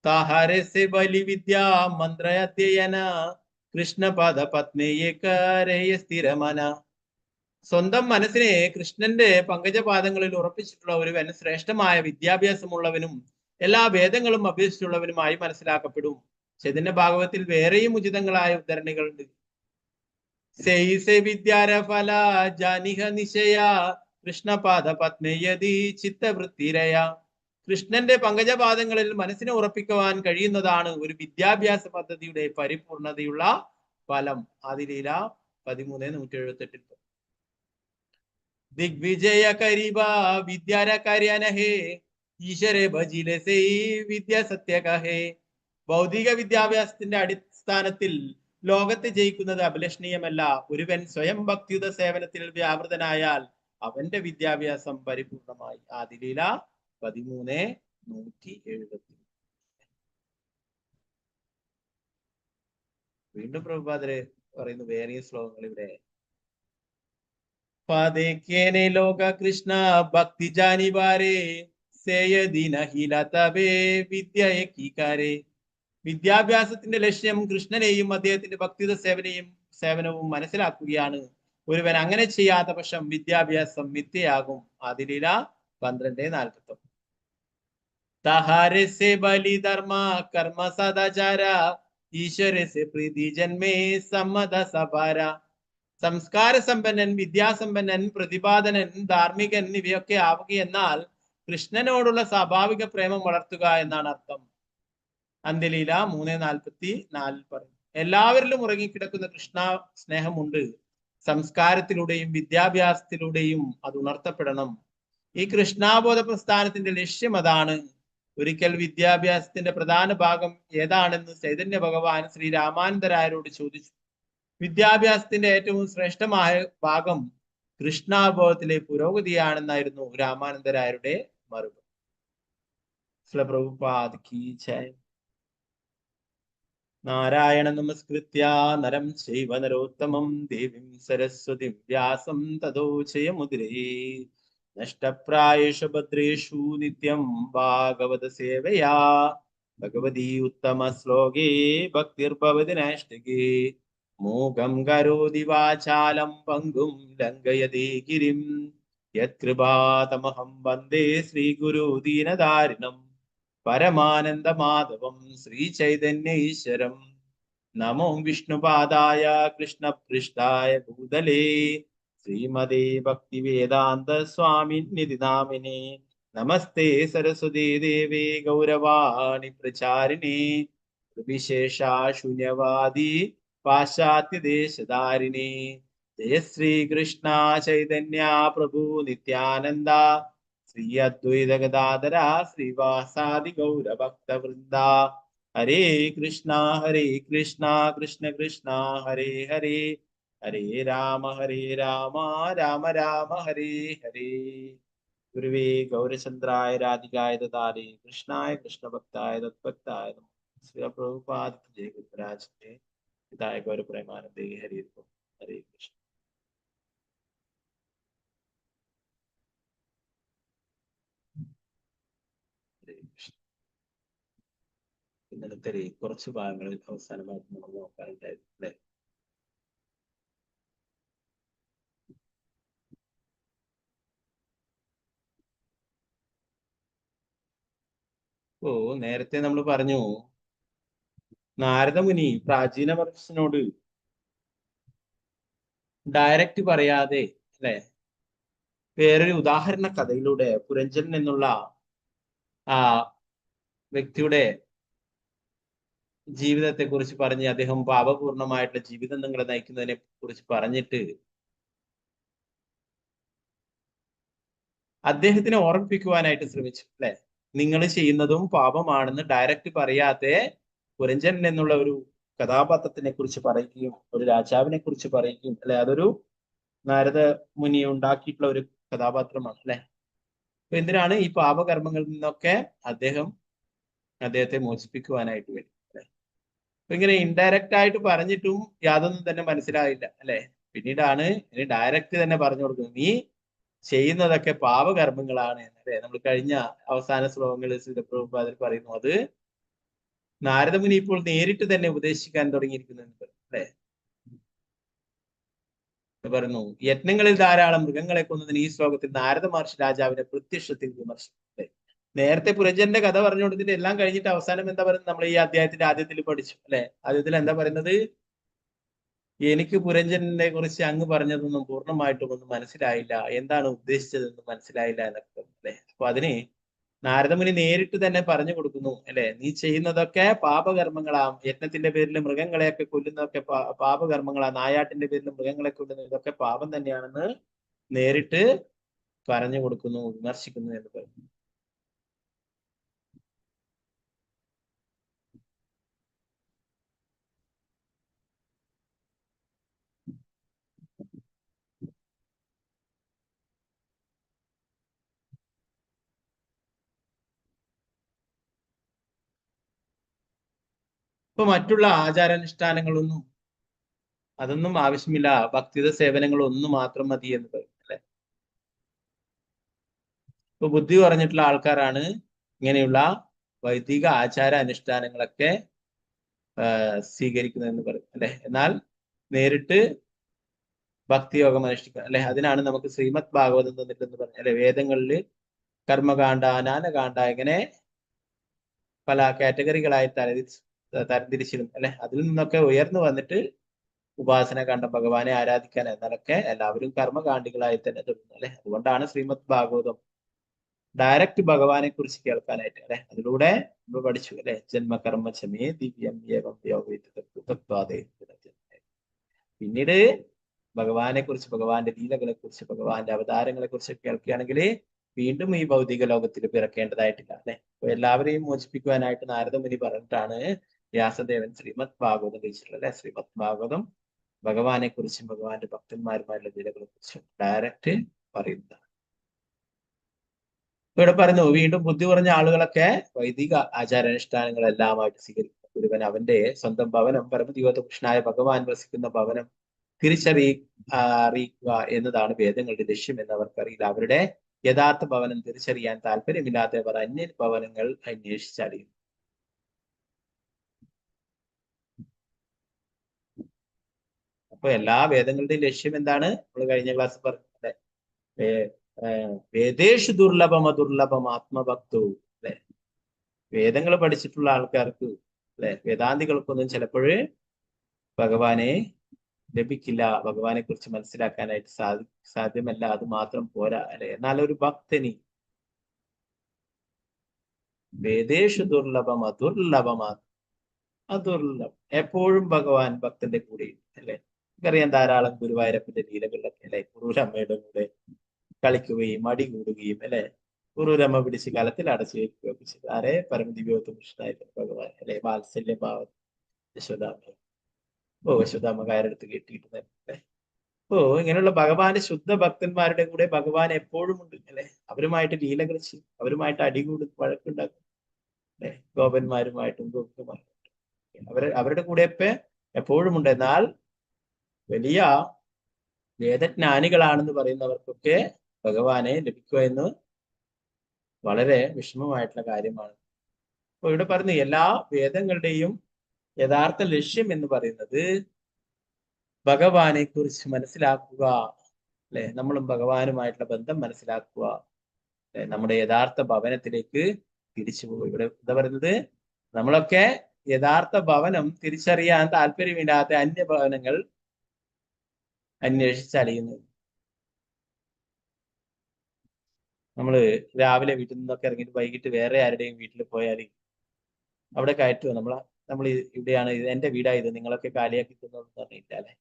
താഹാരസ്യ ബലി വിദ്യ മന്ത്രയധ്യയന കൃഷ്ണപാദ പത്നേയ കരയ സ്ഥിരമന. സ്വന്തം മനസ്സിനെ കൃഷ്ണന്റെ പങ്കജപാദങ്ങളിൽ ഉറപ്പിച്ചിട്ടുള്ള ഒരുവൻ ശ്രേഷ്ഠമായ വിദ്യാഭ്യാസമുള്ളവനും എല്ലാ വേദങ്ങളും അഭ്യസിച്ചുള്ളവനുമായി മനസ്സിലാക്കപ്പെടും. ചൈതന്യ ഭാഗവത്തിൽ വേറെയും ഉചിതങ്ങളായ ഉദ്ധരണികളുണ്ട്. വിദ്യാരഫല ജാനിഹ നിശയ കൃഷ്ണപാദ പത്നയതി ചിത്തവൃത്തിരയ. കൃഷ്ണന്റെ പങ്കജപാദങ്ങളിൽ മനസ്സിനെ ഉറപ്പിക്കുവാൻ കഴിയുന്നതാണ് ഒരു വിദ്യാഭ്യാസ പദ്ധതിയുടെ പരിപൂർണതയുള്ള ഫലം. ആദിലീല 13:178. ദിഗ്വിജയ കരീബ വിദ്യാരകാര്യാനഹേ ഈശ്വരെ ഭജിലെ സേ വിദ്യ സത്യകഹേ. ഭൗതിക വിദ്യാഭ്യാസത്തിന്റെ അടിസ്ഥാനത്തിൽ ലോകത്തെ ജയിക്കുന്നത് അഭിലഷണീയമല്ല. ഒരുവൻ സ്വയം ഭക്തിയുത സേവനത്തിൽ വ്യാപൃതനായാൽ അവന്റെ വിദ്യാഭ്യാസം പരിപൂർണമായി. ആദിലീല 13:170. വീണ്ടും പ്രഭുപാദര് പറയുന്നു വേറെ ശ്ലോകങ്ങൾ ഇവിടെ. പാദേക്കേനെ ലോക കൃഷ്ണ ഭക്തി ജാനിവാരേ സേയദിനഹില തബേ വിദ്യയക്കീകാരേ. വിദ്യാഭ്യാസത്തിന്റെ ലക്ഷ്യം കൃഷ്ണനെയും അദ്ദേഹത്തിന്റെ ഭക്തിയുത സേവനവും മനസ്സിലാക്കുകയാണ്. ഒരുവൻ അങ്ങനെ ചെയ്യാത്ത പക്ഷം വിദ്യാഭ്യാസം മിഥ്യയാകും. ആദിലീല 12:41. തഹാരസ്യ ബലി ധർമ്മ കർമ്മ സദാചാര ഈശ്വരസ്യ പ്രീതി ജന്മേ സമ്മത സഭാര. സംസ്കാര സമ്പന്നൻ, വിദ്യാസമ്പന്നൻ, പ്രതിപാദനൻ, ധാർമ്മികൻ ഇവയൊക്കെ ആവുകയെന്നാൽ കൃഷ്ണനോടുള്ള സ്വാഭാവിക പ്രേമം വളർത്തുക എന്നാണ് അർത്ഥം. അന്ത്യലീല 3:44 പറയും. എല്ലാവരിലും ഉറങ്ങിക്കിടക്കുന്ന കൃഷ്ണ സ്നേഹമുണ്ട്. സംസ്കാരത്തിലൂടെയും വിദ്യാഭ്യാസത്തിലൂടെയും അത് ഉണർത്തപ്പെടണം. ഈ കൃഷ്ണാബോധ പ്രസ്ഥാനത്തിന്റെ ലക്ഷ്യം അതാണ്. ഒരിക്കൽ വിദ്യാഭ്യാസത്തിന്റെ പ്രധാന ഭാഗം ഏതാണെന്ന് ചൈതന്യ ഭഗവാൻ ശ്രീ രാമാനന്ദരായരോട് ചോദിച്ചു. വിദ്യാഭ്യാസത്തിന്റെ ഏറ്റവും ശ്രേഷ്ഠമായ ഭാഗം കൃഷ്ണാബോധത്തിലെ പുരോഗതിയാണെന്നായിരുന്നു രാമാനന്ദരായരുടെ മറുപടി. പ്രഭുപാദ് കീ ജയ്. നാരായണ നമസ്കൃത്യ നരം ചൈവ നരോത്തമം ദേവീം സരസ്വതിം വ്യാസം തതോ ജയമുദിരേ. നഷ്ടപ്രായേഷു ഭദ്രേഷു നിത്യം ഭാഗവത സേവയാ ഭഗവതി ഉത്തമ ശ്ലോകേ ഭക്തിർഭവതി നൈഷ്ഠികേ. മൂകം കരോതി വാചാലം പങ്കും ലംഘയതേ ഗിരിം യത്കൃപാതമഹം വന്ദേ ശ്രീഗുരു ദീനധാരിണം പരമാനന്ദ മാധവം ശ്രീചൈതന്യൈശ്വരം. നമോ വിഷ്ണുപാദായ കൃഷ്ണപൃഷ്ഠായ ഭൂതലേ ശ്രീമതേ ഭക്തിവേദാന്ത സ്വാമിനിധി നാമിനേ. നമസ്തേ സരസ്വതീ ദേവേ ഗൗരവാണി പ്രചാരിണേ വിശേഷ ശൂന്യവാദി പാശ്ചാത്യദേശധാരിണേ. ജയ ശ്രീകൃഷ്ണ ചൈതന്യ പ്രഭു നിത്യാനന്ദ ശ്രീ അദ്വൈത ഗദാധര ശ്രീവാസാദി ഗൗരഭക്തവൃന്ദ. ഹരേ കൃഷ്ണ കൃഷ്ണ കൃഷ്ണ ഹരേ ഹരേ, ഹരേ രാമ രാമ രാമ ഹരേ ഹരേ. ഗുരുവേ ഗൗരചന്ദ്രായ രാധികായ ദദാരേ കൃഷ്ണായ കൃഷ്ണഭക്തായ തദ്ഭക്തായ നമഃ. ശ്രീ പ്രഭുപാദ ജയ ഗുരുരാജന്റെ പിതായ ഗൗരപ്രേമാനന്ദേ ഹരേ ഹരേ കൃഷ്ണ. ഇന്നലത്തെ കുറച്ച് ഭാഗങ്ങളിൽ അവസാനമായിട്ട് നമ്മൾ നോക്കാനുണ്ടായിരുന്നു അല്ലെ. നേരത്തെ നമ്മൾ പറഞ്ഞു നാരദമുനി പ്രാചീന വർഷനോട് ഡയറക്റ്റ് പറയാതെ അല്ലെ വേറൊരു ഉദാഹരണ കഥയിലൂടെ പുരഞ്ജൻ എന്നുള്ള ആ വ്യക്തിയുടെ ജീവിതത്തെ കുറിച്ച് പറഞ്ഞ് അദ്ദേഹം പാപപൂർണമായിട്ടുള്ള ജീവിതം നിങ്ങളെ നയിക്കുന്നതിനെ കുറിച്ച് പറഞ്ഞിട്ട് അദ്ദേഹത്തിനെ ഓർമ്മിപ്പിക്കുവാനായിട്ട് ശ്രമിച്ചു അല്ലെ. നിങ്ങൾ ചെയ്യുന്നതും പാപമാണെന്ന് ഡയറക്റ്റ് പറയാതെ പുരഞ്ജൻ എന്നുള്ള ഒരു കഥാപാത്രത്തിനെ കുറിച്ച് പറയുകയും ഒരു രാജാവിനെ കുറിച്ച് പറയുകയും അല്ലെ അതൊരു നാരദ മുനി ഉണ്ടാക്കിയിട്ടുള്ള ഒരു കഥാപാത്രമാണ് അല്ലെ. അപ്പൊ എന്തിനാണ് ഈ പാപകർമ്മങ്ങളിൽ നിന്നൊക്കെ അദ്ദേഹത്തെ മോചിപ്പിക്കുവാനായിട്ട് വേണ്ടി അല്ലെ. അപ്പൊ ഇങ്ങനെ ഇൻഡയറക്റ്റ് ആയിട്ട് പറഞ്ഞിട്ടും യാതൊന്നും തന്നെ മനസ്സിലായില്ല അല്ലെ. പിന്നീടാണ് ഇനി ഡയറക്റ്റ് തന്നെ പറഞ്ഞു കൊടുക്കുന്നത്, നീ ചെയ്യുന്നതൊക്കെ പാപകർമ്മങ്ങളാണ് എന്നല്ലേ. നമ്മൾ കഴിഞ്ഞ അവസാന ശ്ലോകങ്ങളിൽ ശ്രീപ്രഭുപാദർ പറയുന്നു, അത് നാരദമുനി ഇപ്പോൾ നേരിട്ട് തന്നെ ഉപദേശിക്കാൻ തുടങ്ങിയിരിക്കുന്നു അല്ലെ. പറഞ്ഞു, യജ്ഞങ്ങളിൽ ധാരാളം മൃഗങ്ങളെ കൊന്നതിന് ഈ ശ്ലോകത്തിൽ നാരദ മഹർഷി രാജാവിനെ പ്രത്യക്ഷത്തിൽ വിമർശിച്ചു. നേരത്തെ പുരഞ്ജന്റെ കഥ പറഞ്ഞു കൊടുത്തിട്ട് എല്ലാം കഴിഞ്ഞിട്ട് അവസാനം എന്താ പറയുന്നത്, നമ്മൾ ഈ അധ്യായത്തിന്റെ ആദ്യത്തിൽ പഠിച്ചു അല്ലെ. ആദ്യത്തിൽ എന്താ പറയുന്നത്, എനിക്ക് പുരഞ്ജനെ കുറിച്ച് അങ്ങ് പറഞ്ഞതൊന്നും പൂർണ്ണമായിട്ടും ഒന്നും മനസ്സിലായില്ല, എന്താണ് ഉദ്ദേശിച്ചതെന്നും മനസ്സിലായില്ല എന്നൊക്കെ അല്ലെ. അപ്പൊ അതിന് നാരദമുനി നേരിട്ട് തന്നെ പറഞ്ഞു കൊടുക്കുന്നു അല്ലെ, നീ ചെയ്യുന്നതൊക്കെ പാപകർമ്മങ്ങളാം. യജ്ഞത്തിന്റെ പേരിൽ മൃഗങ്ങളെയൊക്കെ കൊല്ലുന്നതൊക്കെ പാപകർമ്മങ്ങളാ. നായാട്ടിന്റെ പേരിൽ മൃഗങ്ങളെ കൊല്ലുന്ന ഇതൊക്കെ പാപം തന്നെയാണെന്ന് നേരിട്ട് പറഞ്ഞു കൊടുക്കുന്നു, വിമർശിക്കുന്നു എന്ന് പറയുന്നു. ഇപ്പൊ മറ്റുള്ള ആചാരാനുഷ്ഠാനങ്ങളൊന്നും അതൊന്നും ആവശ്യമില്ല, ഭക്തിത സേവനങ്ങളൊന്നും മാത്രം മതി എന്ന് പറയും അല്ലെ. ഇപ്പൊ ബുദ്ധി പറഞ്ഞിട്ടുള്ള ആൾക്കാരാണ് ഇങ്ങനെയുള്ള വൈദിക ആചാര അനുഷ്ഠാനങ്ങളൊക്കെ സ്വീകരിക്കുന്നതെന്ന് പറയും അല്ലെ. എന്നാൽ നേരിട്ട് ഭക്തിയോഗം അനുഷ്ഠിക്കുക അല്ലെ. അതിനാണ് നമുക്ക് ശ്രീമദ് ഭാഗവതം തന്നിട്ടെന്ന് പറഞ്ഞു അല്ലെ. വേദങ്ങളിൽ കർമ്മകാണ്ഡ, ജ്ഞാനകാണ്ഡ, ഇങ്ങനെ പല കാറ്റഗറികളായി തരംതിരിച്ചിരുന്നു അല്ലെ. അതിൽ നിന്നൊക്കെ ഉയർന്നു വന്നിട്ട് ഉപാസന കണ്ട ഭഗവാനെ ആരാധിക്കാൻ എന്നാലൊക്കെ എല്ലാവരും കർമ്മകാണ്ഡികളായി തന്നെ തുടങ്ങുന്നു അല്ലെ. അതുകൊണ്ടാണ് ശ്രീമദ് ഭാഗവതം ഡയറക്റ്റ് ഭഗവാനെ കുറിച്ച് കേൾക്കാനായിട്ട് അല്ലെ. അതിലൂടെ നമ്മൾ പഠിച്ചു അല്ലെ, ജന്മകർമ്മ ചമേ ദിവ്യം ഏവം തത്വാദേ. പിന്നീട് ഭഗവാനെ കുറിച്ച്, ഭഗവാന്റെ ലീലകളെ കുറിച്ച്, ഭഗവാന്റെ അവതാരങ്ങളെ കുറിച്ച് കേൾക്കുകയാണെങ്കിൽ വീണ്ടും ഈ ഭൗതിക ലോകത്തിൽ പിറക്കേണ്ടതായിട്ടില്ല അല്ലെ. അപ്പൊ എല്ലാവരെയും മോചിപ്പിക്കുവാനായിട്ട് നാരദമുനി പറഞ്ഞിട്ടാണ് വ്യാസദേവൻ ശ്രീമദ് ഭാഗവതം രചിച്ചിട്ടുള്ളത് അല്ലെ. ശ്രീമദ് ഭാഗവതം ഭഗവാനെ കുറിച്ചും ഭഗവാന്റെ ഭക്തന്മാരുമായുള്ള ലീലകളെ കുറിച്ചും ഡയറക്റ്റ് പറയുന്നതാണ്. ഇവിടെ പറയുന്നു, വീണ്ടും ബുദ്ധി പറഞ്ഞ ആളുകളൊക്കെ വൈദിക ആചാരാനുഷ്ഠാനങ്ങളെല്ലാമായിട്ട് സ്വീകരിക്കുന്നു. ഒരുവൻ അവന്റെ സ്വന്തം ഭവനം, പരമദിവതകൃഷ്ണനായ ഭഗവാൻ വസിക്കുന്ന ഭവനം അറിയിക്കുക എന്നതാണ് വേദങ്ങളുടെ ലക്ഷ്യം എന്ന് അവർക്കറിയില്ല. അവരുടെ യഥാർത്ഥ ഭവനം തിരിച്ചറിയാൻ താല്പര്യമില്ലാത്തവർ അന്യ ഭവനങ്ങൾ അന്വേഷിച്ചറിയും. അപ്പൊ എല്ലാ വേദങ്ങളുടെയും ലക്ഷ്യം എന്താണ്? നമ്മൾ കഴിഞ്ഞ ക്ലാസ് പറഞ്ഞത് വേദേഷു ദുർലഭം അദുർലഭം ആത്മഭക്തവും അല്ലെ. വേദങ്ങൾ പഠിച്ചിട്ടുള്ള ആൾക്കാർക്ക് അല്ലെ, വേദാന്തികൾക്കൊന്നും ചിലപ്പോഴ് ഭഗവാനെ ലഭിക്കില്ല, ഭഗവാനെ കുറിച്ച് മനസ്സിലാക്കാനായിട്ട് സാധ്യമല്ല. അത് മാത്രം പോരാ അല്ലെ. എന്നാൽ ഒരു ഭക്തനി വേദേഷു ദുർലഭം അദുർലഭം അദുർലഭം, എപ്പോഴും ഭഗവാൻ ഭക്തന്റെ കൂടെ അല്ലെ. നമുക്കറിയാം ധാരാളം ഗുരുവായൂരപ്പന്റെ ലീലകളിലൊക്കെ അല്ലെ, കുറൂരമ്മയുടെ കൂടെ കളിക്കുകയും മടി കൂടുകയും അല്ലെ, കുറൂരമ്മ പിടിച്ച് കലത്തിൽ അടച്ചു വയ്ക്കുകയൊക്കെ ചെയ്തു. ആരെ? പരമദിവ്യോത്തമൃഷ്ണനായിട്ട് ഭഗവാൻ അല്ലെ. വാത്സല്യഭാവം യശോദാമ്മ, യശോദാമ്മ കയറെടുത്ത് കെട്ടിയിട്ട് അല്ലെ. അപ്പോ ഇങ്ങനെയുള്ള ഭഗവാന്റെ ശുദ്ധ ഭക്തന്മാരുടെ കൂടെ ഭഗവാൻ എപ്പോഴും ഉണ്ട് അല്ലെ. അവരുമായിട്ട് ലീലകൾ ചെയ്യും, അവരുമായിട്ട് അടികൂടും, വഴക്കുണ്ടാക്കും അല്ലെ. ഗോപന്മാരുമായിട്ടും ഗോപികമായിട്ടും അവരുടെ കൂടെ എപ്പോഴും ഉണ്ട്. എന്നാൽ വലിയ വേദജ്ഞാനികളാണെന്ന് പറയുന്നവർക്കൊക്കെ ഭഗവാനെ ലഭിക്കുക എന്ന് വളരെ വിഷമമായിട്ടുള്ള കാര്യമാണ്. അപ്പൊ ഇവിടെ പറയുന്ന എല്ലാ വേദങ്ങളുടെയും യഥാർത്ഥ ലക്ഷ്യം എന്ന് പറയുന്നത് ഭഗവാനെ കുറിച്ച് മനസ്സിലാക്കുക അല്ലെ. നമ്മളും ഭഗവാനുമായിട്ടുള്ള ബന്ധം മനസ്സിലാക്കുക അല്ലെ, നമ്മുടെ യഥാർത്ഥ ഭവനത്തിലേക്ക് തിരിച്ചു പോകുക. ഇവിടെ എന്താ പറയുന്നത്, നമ്മളൊക്കെ യഥാർത്ഥ ഭവനം തിരിച്ചറിയാൻ താല്പര്യമില്ലാത്ത അന്യഭവനങ്ങൾ അന്വേഷിച്ചറിയുന്നത്. നമ്മള് രാവിലെ വീട്ടിൽ നിന്നൊക്കെ ഇറങ്ങിയിട്ട് വൈകിട്ട് വേറെ ആരുടെയും വീട്ടിൽ പോയാൽ അവിടെ കയറ്റുമോ? നമ്മൾ ഇവിടെയാണ്, എന്റെ വീടായത്, നിങ്ങളൊക്കെ കാലിയാക്കി തന്നോന്ന് പറഞ്ഞില്ല അല്ലെ.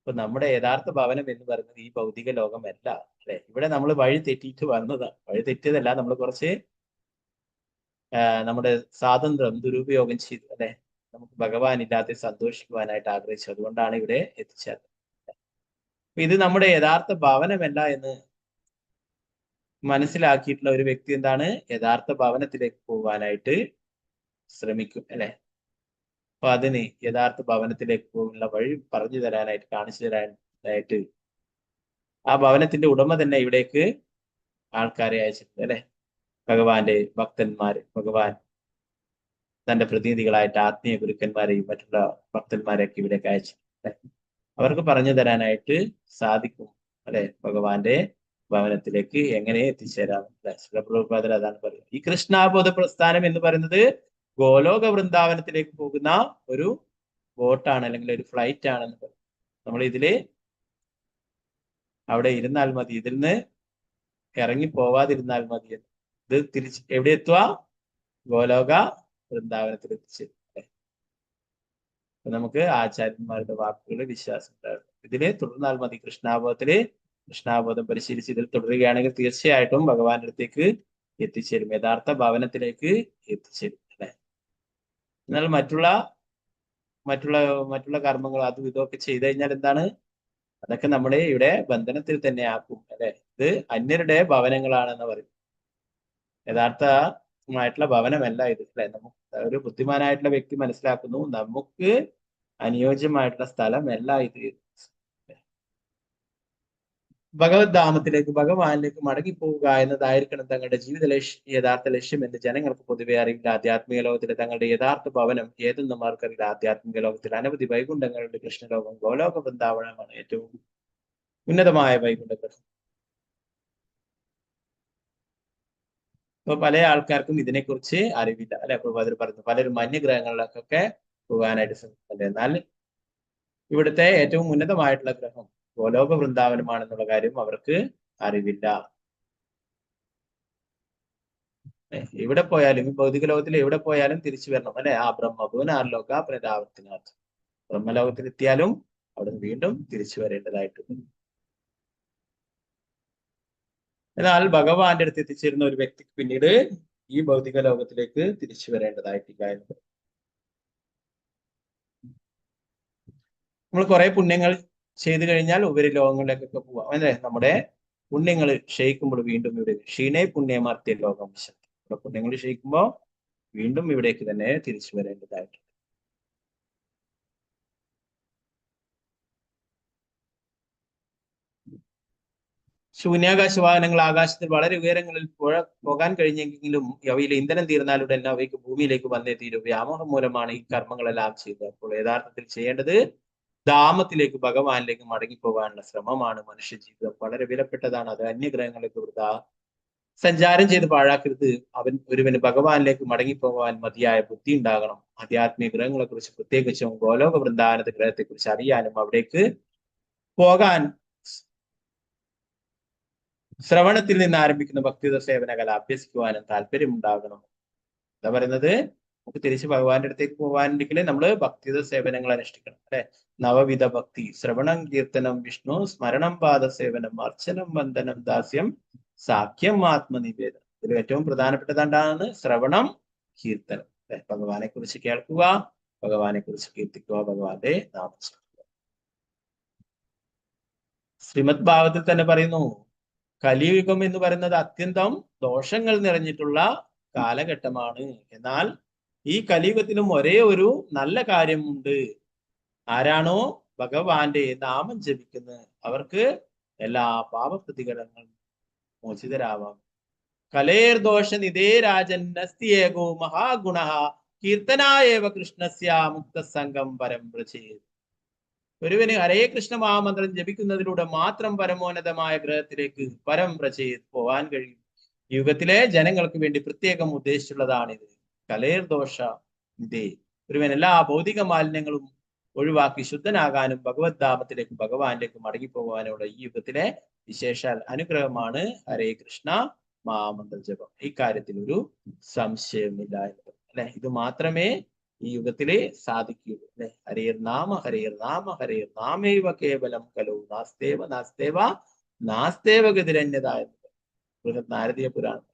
അപ്പൊ നമ്മുടെ യഥാർത്ഥ ഭവനം എന്ന് പറയുന്നത് ഈ ഭൗതിക ലോകമല്ല അല്ലെ. ഇവിടെ നമ്മൾ വഴി തെറ്റിയിട്ട് വന്നതാണ്. വഴി തെറ്റിയതല്ല, നമ്മൾ കുറച്ച് നമ്മുടെ സ്വാതന്ത്ര്യം ദുരുപയോഗം ചെയ്തു അല്ലെ. നമുക്ക് ഭഗവാൻ ഇല്ലാതെ സന്തോഷിക്കുവാനായിട്ട് ആഗ്രഹിച്ചു. അതുകൊണ്ടാണ് ഇവിടെ എത്തിച്ചേർന്നത്. ഇത് നമ്മുടെ യഥാർത്ഥ ഭവനമല്ല എന്ന് മനസ്സിലാക്കിയിട്ടുള്ള ഒരു വ്യക്തി എന്താണ് യഥാർത്ഥ ഭവനത്തിലേക്ക് പോകാനായിട്ട് ശ്രമിക്കും അല്ലെ. അപ്പൊ അതിന് യഥാർത്ഥ ഭവനത്തിലേക്ക് പോകുന്ന വഴി പറഞ്ഞു തരാനായിട്ട് കാണിച്ചു തരാനായിട്ട് ആ ഭവനത്തിന്റെ ഉടമ തന്നെ ഇവിടേക്ക് ആൾക്കാരെ അയച്ചിട്ടുണ്ട് അല്ലെ. ഭഗവാന്റെ ഭക്തന്മാര്, ഭഗവാൻ തന്റെ പ്രതിനിധികളായിട്ട് ആത്മീയ ഗുരുക്കന്മാരെയും മറ്റുള്ള ഭക്തന്മാരെയൊക്കെ ഇവിടേക്ക് അയച്ചിട്ടുണ്ട്. അവർക്ക് പറഞ്ഞു തരാനായിട്ട് സാധിക്കും അല്ലെ ഭഗവാന്റെ ഭവനത്തിലേക്ക് എങ്ങനെ എത്തിച്ചേരാം. പ്രഭുപാദർ അതാണ് പറയുന്നത്. ഈ കൃഷ്ണാബോധ പ്രസ്ഥാനം എന്ന് പറയുന്നത് ഗോലോക വൃന്ദാവനത്തിലേക്ക് പോകുന്ന ഒരു ബോട്ടാണ്, അല്ലെങ്കിൽ ഒരു ഫ്ലൈറ്റ് ആണെന്ന് പറയും. നമ്മൾ ഇതില് അവിടെ ഇരുന്നാൽ മതി, ഇതിൽ നിന്ന് ഇറങ്ങി പോവാതിരുന്നാൽ മതി. ഇത് തിരിച്ച് എവിടെ എത്തുക? ഗോലോക വൃന്ദാവനത്തിൽ എത്തിച്ചേരും. അപ്പൊ നമുക്ക് ആചാര്യന്മാരുടെ വാക്കുകൾ വിശ്വാസം ഉണ്ടാകും. ഇതില് തുടർന്നാൽ മതി. കൃഷ്ണാബോധം പരിശീലിച്ച് ഇതിൽ തുടരുകയാണെങ്കിൽ തീർച്ചയായിട്ടും ഭഗവാന്റെ അടുത്തേക്ക് എത്തിച്ചേരും, യഥാർത്ഥ ഭവനത്തിലേക്ക് എത്തിച്ചേരും അല്ലെ. എന്നാൽ മറ്റുള്ള കർമ്മങ്ങൾ അതും ഇതൊക്കെ ചെയ്തു കഴിഞ്ഞാൽ എന്താണ്? അതൊക്കെ നമ്മളെ ഇവിടെ ബന്ധനത്തിൽ തന്നെ ആക്കും അല്ലെ. ഇത് അന്യരുടെ ഭവനങ്ങളാണെന്ന് പറയും. യഥാർത്ഥമായിട്ടുള്ള ഭവനമല്ല ഇത് അല്ലെ. നമുക്ക് ഒരു ബുദ്ധിമാനായിട്ടുള്ള വ്യക്തി മനസ്സിലാക്കുന്നു, നമുക്ക് അനുയോജ്യമായിട്ടുള്ള സ്ഥലമല്ല ഇത്. ഭഗവത് ധാമത്തിലേക്ക്, ഭഗവാനിലേക്ക് മടങ്ങിപ്പോവുക എന്നതായിരിക്കണം തങ്ങളുടെ ജീവിത യഥാർത്ഥ ലക്ഷ്യം എന്ന് ജനങ്ങൾക്ക് പൊതുവെ അറിയില്ല. ആധ്യാത്മിക ലോകത്തിലെ തങ്ങളുടെ യഥാർത്ഥ ഭവനം ഏതെന്നും ആർക്കറിയില്ല. ആധ്യാത്മിക ലോകത്തിൽ അനവധി വൈകുണ്ഠങ്ങളുടെ കൃഷ്ണലോകം ഗോലോക വൃന്ദാവനമാണ് ഏറ്റവും ഉന്നതമായ വൈകുണ്ഠങ്ങൾ. ഇപ്പൊ പല ആൾക്കാർക്കും ഇതിനെക്കുറിച്ച് അറിവില്ല അല്ലെ. പ്രഭാതർ പറഞ്ഞു പലരും അന്യഗ്രഹങ്ങളിലേക്കൊക്കെ പോകാനായിട്ട് ശ്രമിക്കുന്നുണ്ട്. എന്നാൽ ഇവിടുത്തെ ഏറ്റവും ഉന്നതമായിട്ടുള്ള ഗ്രഹം ഗോലോക വൃന്ദാവനമാണെന്നുള്ള കാര്യം അവർക്ക് അറിവില്ല. എവിടെ പോയാലും ഈ ഭൗതിക ലോകത്തിൽ എവിടെ പോയാലും തിരിച്ചു വരണം അല്ലെ. ആ ബ്രഹ്മഭുവനാർലോക പുനരാവർത്തനാർത്ഥം. ബ്രഹ്മലോകത്തിലെത്തിയാലും അവിടെ വീണ്ടും തിരിച്ചു വരേണ്ടതായിട്ടുണ്ട്. എന്നാൽ ഭഗവാന്റെ അടുത്ത് എത്തിച്ചേരുന്ന ഒരു വ്യക്തിക്ക് പിന്നീട് ഈ ഭൗതിക ലോകത്തിലേക്ക് തിരിച്ചു വരേണ്ടതായിട്ടില്ല എന്ന്. നമ്മൾ കുറെ പുണ്യങ്ങൾ ചെയ്തു കഴിഞ്ഞാൽ ഉപരിലോകങ്ങളിലേക്കൊക്കെ പോവാം അല്ലെ. നമ്മുടെ പുണ്യങ്ങൾ ക്ഷയിക്കുമ്പോൾ വീണ്ടും ഇവിടെ ക്ഷീണേ പുണ്യമർത്തിയ ലോകം ശക്തി. നമ്മുടെ പുണ്യങ്ങൾ ക്ഷയിക്കുമ്പോൾ വീണ്ടും ഇവിടേക്ക് തന്നെ തിരിച്ചു വരേണ്ടതായിട്ടുണ്ട്. ശൂന്യാകാശ വാഹനങ്ങൾ ആകാശത്തിൽ വളരെ ഉയരങ്ങളിൽ പോകാൻ കഴിഞ്ഞെങ്കിലും അവയിൽ ഇന്ധനം തീർന്നാലുടൻ അവയ്ക്ക് ഭൂമിയിലേക്ക് വന്നേ തീരും. വ്യാമോഹം മൂലമാണ് ഈ കർമ്മങ്ങളെല്ലാം ചെയ്തത്. അപ്പോൾ യഥാർത്ഥത്തിൽ ചെയ്യേണ്ടത് ധാമത്തിലേക്ക്, ഭഗവാനിലേക്ക് മടങ്ങിപ്പോകാനുള്ള ശ്രമമാണ്. മനുഷ്യ ജീവിതം വളരെ വിലപ്പെട്ടതാണ്. അത് അന്യഗ്രഹങ്ങളിലേക്ക് വൃഥാ സഞ്ചാരം ചെയ്ത് പാഴാക്കരുത്. ഒരുവന് ഭഗവാനിലേക്ക് മടങ്ങിപ്പോകാൻ മതിയായ ബുദ്ധി ഉണ്ടാകണം. ആധ്യാത്മിക ഗ്രഹങ്ങളെ കുറിച്ച് പ്രത്യേകിച്ചും ഗോലോക വൃന്ദാവനത്തെ ഗ്രഹത്തെ കുറിച്ച് അറിയാനും അവിടേക്ക് പോകാൻ ശ്രവണത്തിൽ നിന്ന് ആരംഭിക്കുന്ന ഭക്തിയുത സേവന കല അഭ്യസിക്കുവാനും താല്പര്യമുണ്ടാകണം. എന്താ പറയുന്നത്? നമുക്ക് തിരിച്ച് ഭഗവാന്റെ അടുത്തേക്ക് പോകാനുണ്ടെങ്കിൽ നമ്മൾ ഭക്തിയുത സേവനങ്ങൾ അനുഷ്ഠിക്കണം അല്ലെ. നവവിധ ഭക്തി: ശ്രവണം, കീർത്തനം, വിഷ്ണു സ്മരണം, പാദസേവനം, അർച്ചനം, വന്ദനം, ദാസ്യം, സാഖ്യം, ആത്മനിവേദനം. ഇതിൽ ഏറ്റവും പ്രധാനപ്പെട്ടതാണ് ശ്രവണം, കീർത്തനം അല്ലെ. ഭഗവാനെ കുറിച്ച് കേൾക്കുക, ഭഗവാനെ കുറിച്ച് കീർത്തിക്കുക, ഭഗവാന്റെ നാമം. ശ്രീമദ് ഭാഗവതത്തിൽ തന്നെ പറയുന്നു, കലിയുഗം എന്ന് പറയുന്നത് അത്യന്തം ദോഷങ്ങൾ നിറഞ്ഞിട്ടുള്ള കാലഘട്ടമാണ്. എന്നാൽ ഈ കലിയുഗത്തിലും ഒരേ ഒരു നല്ല കാര്യമുണ്ട്. ആരാണോ ഭഗവാന്റെ നാമം ജപിക്കുന്നത് അവർക്ക് എല്ലാ പാപപ്രതികരണങ്ങളും മോചിതരാവാം. കലേർ ദോഷ നിധേ രാജൻ നസ്തിയേകോ മഹാഗുണ കീർത്തനായേവ കൃഷ്ണസ്യ മുക്ത സംഘം പരം പ്രചേത്. ഒരുവന് ഹരേ കൃഷ്ണ മഹാമന്ത്രം ജപിക്കുന്നതിലൂടെ മാത്രം പരമോന്നതമായ ഗ്രഹത്തിലേക്ക് പരം പ്രചേത് പോവാൻ കഴിയും. യുഗത്തിലെ ജനങ്ങൾക്ക് വേണ്ടി പ്രത്യേകം ഉദ്ദേശിച്ചുള്ളതാണിത്. കലേർ ദോഷ നിധേ. ഒരുവൻ എല്ലാ ഭൗതിക മാലിന്യങ്ങളും ഒഴിവാക്കി ശുദ്ധനാകാനും ഭഗവത് ധാമത്തിലേക്ക്, ഭഗവാനിലേക്ക് മടങ്ങിപ്പോകാനുള്ള ഈ യുഗത്തിലെ വിശേഷാൽ അനുഗ്രഹമാണ് ഹരേ കൃഷ്ണ മഹാമന്ത്ര ജപം. ഈ കാര്യത്തിൽ ഒരു സംശയമില്ല എന്നത് അല്ലെ. ഇത് മാത്രമേ ഈ യുഗത്തിലെ സാധിക്കുകയുള്ളൂ അല്ലെ. ഹരേർ നാമ ഹരേർ നാമ ഹരേർ നാമേവ കേവലം കലോ നാസ്തേവ നാസ്തേവ നാസ്തേവ ഗതിരന്യതായ ബൃഹത് നാരദീയ പുരാണം.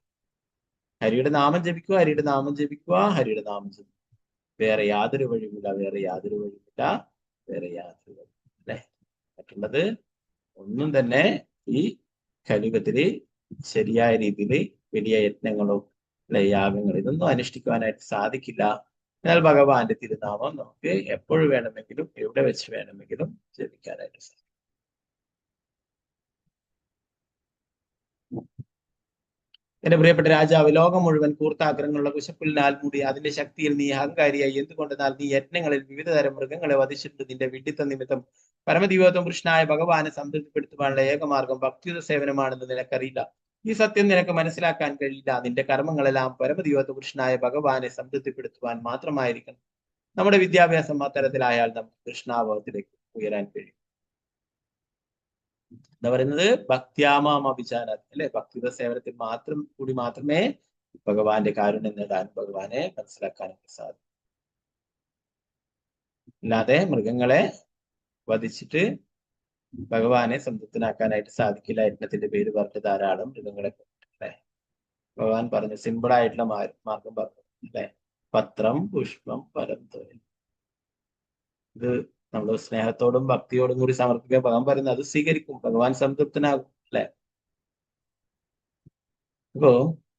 ഹരിയുടെ നാമം ജപിക്കുക, ഹരിയുടെ നാമം ജപിക്കുക, ഹരിയുടെ നാമം ജപിക്കുക. വേറെ യാതൊരു വഴിയുമില്ല, വേറെ യാതൊരു വഴിയുമില്ല, വേറെ യാതൊരു വഴി അല്ലെ. മറ്റുള്ളത് ഒന്നും തന്നെ ഈ കലിയുഗത്തില് ശരിയായ രീതിയിൽ വലിയ യത്നങ്ങളും യാഗങ്ങളും ഇതൊന്നും അനുഷ്ഠിക്കുവാനായിട്ട് സാധിക്കില്ല. എന്നാൽ ഭഗവാന്റെ തിരുനാമം നമുക്ക് എപ്പോഴും വേണമെങ്കിലും എവിടെ വെച്ച് വേണമെങ്കിലും ജപിക്കാനായിട്ട് സാധിക്കും. എന്റെ പ്രിയപ്പെട്ട രാജാവ്, ലോകം മുഴുവൻ കൂർത്താഗ്രഹങ്ങളുള്ള കുശപ്പുലിനാൽ മൂടി അതിന്റെ ശക്തിയിൽ നീ അഹങ്കാരിയായി. എന്തുകൊണ്ടെന്നാൽ നീ യജ്ഞങ്ങളിൽ വിവിധ തരം മൃഗങ്ങളെ വധിച്ചിട്ട് നിന്റെ വിഡിത്ത നിമിത്തം പരമദിവ്യത്വം കൃഷ്ണനായ ഭഗവാനെ സംതൃപ്തിപ്പെടുത്തുവാനുള്ള ഏകമാർഗം ഭക്തിയുത സേവനമാണെന്ന് നിനക്കറിയില്ല. ഈ സത്യം നിനക്ക് മനസ്സിലാക്കാൻ കഴിയില്ല. നിന്റെ കർമ്മങ്ങളെല്ലാം പരമദിവ്യത്വ കൃഷ്ണനായ ഭഗവാനെ സംതൃപ്തിപ്പെടുത്തുവാൻ മാത്രമായിരിക്കണം. നമ്മുടെ വിദ്യാഭ്യാസം അത്തരത്തിലായാൽ നമുക്ക് കൃഷ്ണാഭാവത്തിലേക്ക് ഉയരാൻ കഴിയും. എന്താ പറയുന്നത്? ഭക്ത്യാമാഭിചാരാത് അല്ലെ, ഭക്തിയുടെ സേവനത്തിൽ മാത്രമേ ഭഗവാന്റെ കാരുണ്യം നേടാനും ഭഗവാനെ മനസ്സിലാക്കാനും സാധിക്കും. അല്ലാതെ മൃഗങ്ങളെ വധിച്ചിട്ട് ഭഗവാനെ സംതൃപ്തനാക്കാനായിട്ട് സാധിക്കില്ല. യജ്ഞത്തിന്റെ പേര് പറഞ്ഞിട്ട് ധാരാളം മൃഗങ്ങളെ അല്ലെ ഭഗവാൻ പറഞ്ഞു. സിമ്പിൾ ആയിട്ടുള്ള മാർഗം പറഞ്ഞു അല്ലെ, പത്രം പുഷ്പം പരം തൊഴിൽ. ഇത് നമ്മൾ സ്നേഹത്തോടും ഭക്തിയോടും കൂടി സമർപ്പിക്കാൻ ഭഗവാൻ പറയുന്നത് അത് സ്വീകരിക്കും, ഭഗവാൻ സംതൃപ്തനാകും അല്ലെ. അപ്പോ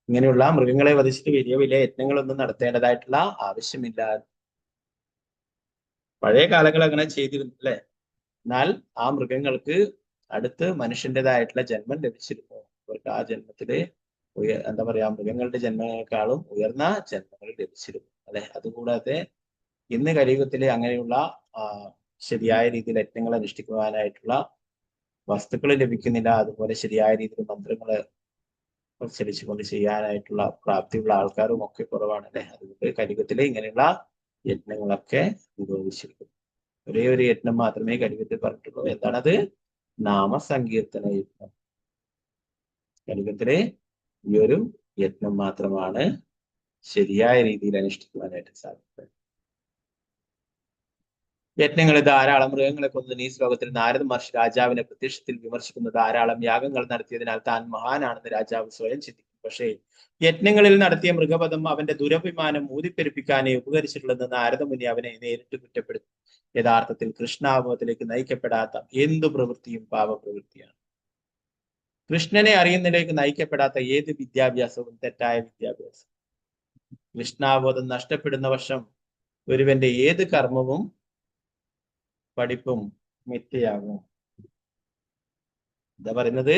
ഇങ്ങനെയുള്ള മൃഗങ്ങളെ വധിച്ചിട്ട് വലിയ വലിയ യജ്ഞങ്ങളൊന്നും നടത്തേണ്ടതായിട്ടുള്ള ആവശ്യമില്ല. പഴയ കാലങ്ങൾ അങ്ങനെ ചെയ്തിരുന്നു അല്ലെ. എന്നാൽ ആ മൃഗങ്ങൾക്ക് അടുത്ത് മനുഷ്യൻ്റെതായിട്ടുള്ള ജന്മം ലഭിച്ചിരുന്നു. അവർക്ക് ആ ജന്മത്തില് എന്താ പറയാ, മൃഗങ്ങളുടെ ജന്മങ്ങളെക്കാളും ഉയർന്ന ജന്മങ്ങൾ ലഭിച്ചിരുന്നു അല്ലെ. അതുകൂടാതെ ഇന്ന് കലിയുഗത്തില് അങ്ങനെയുള്ള ശരിയായ രീതിയിൽ യജ്ഞങ്ങൾ അനുഷ്ഠിക്കുവാനായിട്ടുള്ള വസ്തുക്കൾ ലഭിക്കുന്നില്ല. അതുപോലെ ശരിയായ രീതിയിൽ മന്ത്രങ്ങള് ഉച്ചരിച്ചുകൊണ്ട് ചെയ്യാനായിട്ടുള്ള പ്രാപ്തിയുള്ള ആൾക്കാരും ഒക്കെ കുറവാണ് അല്ലെ. അതുകൊണ്ട് കലിയുഗത്തില് ഇങ്ങനെയുള്ള യജ്ഞങ്ങളൊക്കെ നിരോധിച്ചിരിക്കുന്നു. ഒരേ ഒരു യജ്ഞം മാത്രമേ കലിയുഗത്തിൽ പറഞ്ഞിട്ടുള്ളൂ. എന്താണത്? നാമസങ്കീർത്തന യജ്ഞം. കലിയുഗത്തിലെ ഈ ഒരു യജ്ഞം മാത്രമാണ് ശരിയായ രീതിയിൽ അനുഷ്ഠിക്കുവാനായിട്ട് സാധിക്കുന്നത്. യജ്ഞങ്ങളെ ധാരാളം മൃഗങ്ങളെ കൊന്നതിന് ഈ ശ്ലോകത്തിൽ നാരദ മഹർഷി രാജാവിനെ പ്രത്യക്ഷത്തിൽ വിമർശിക്കുന്ന ധാരാളം യാഗങ്ങൾ നടത്തിയതിനാൽ താൻ മഹാനാണെന്ന് രാജാവ് സ്വയം ചിന്തിക്കും. പക്ഷേ യജ്ഞങ്ങളിൽ നടത്തിയ മൃഗവധം അവന്റെ ദുരഭിമാനം ഊതിപ്പെരുപ്പിക്കാനേ ഉപകരിച്ചിട്ടുള്ളതെന്ന് നാരദമുനി അവനെ നേരിട്ട് കുറ്റപ്പെടുത്തി. യഥാർത്ഥത്തിൽ കൃഷ്ണാവബോധത്തിലേക്ക് നയിക്കപ്പെടാത്ത എന്തു പ്രവൃത്തിയും പാപപ്രവൃത്തിയാണ്. കൃഷ്ണനെ അറിയുന്നതിലേക്ക് നയിക്കപ്പെടാത്ത ഏത് വിദ്യാഭ്യാസവും തെറ്റായ വിദ്യാഭ്യാസം. കൃഷ്ണാവബോധം നഷ്ടപ്പെടുന്ന വർഷം ഒരുവന്റെ ഏത് കർമ്മവും പഠിപ്പും മിഥ്യയാകും. എന്താ പറയുന്നത്?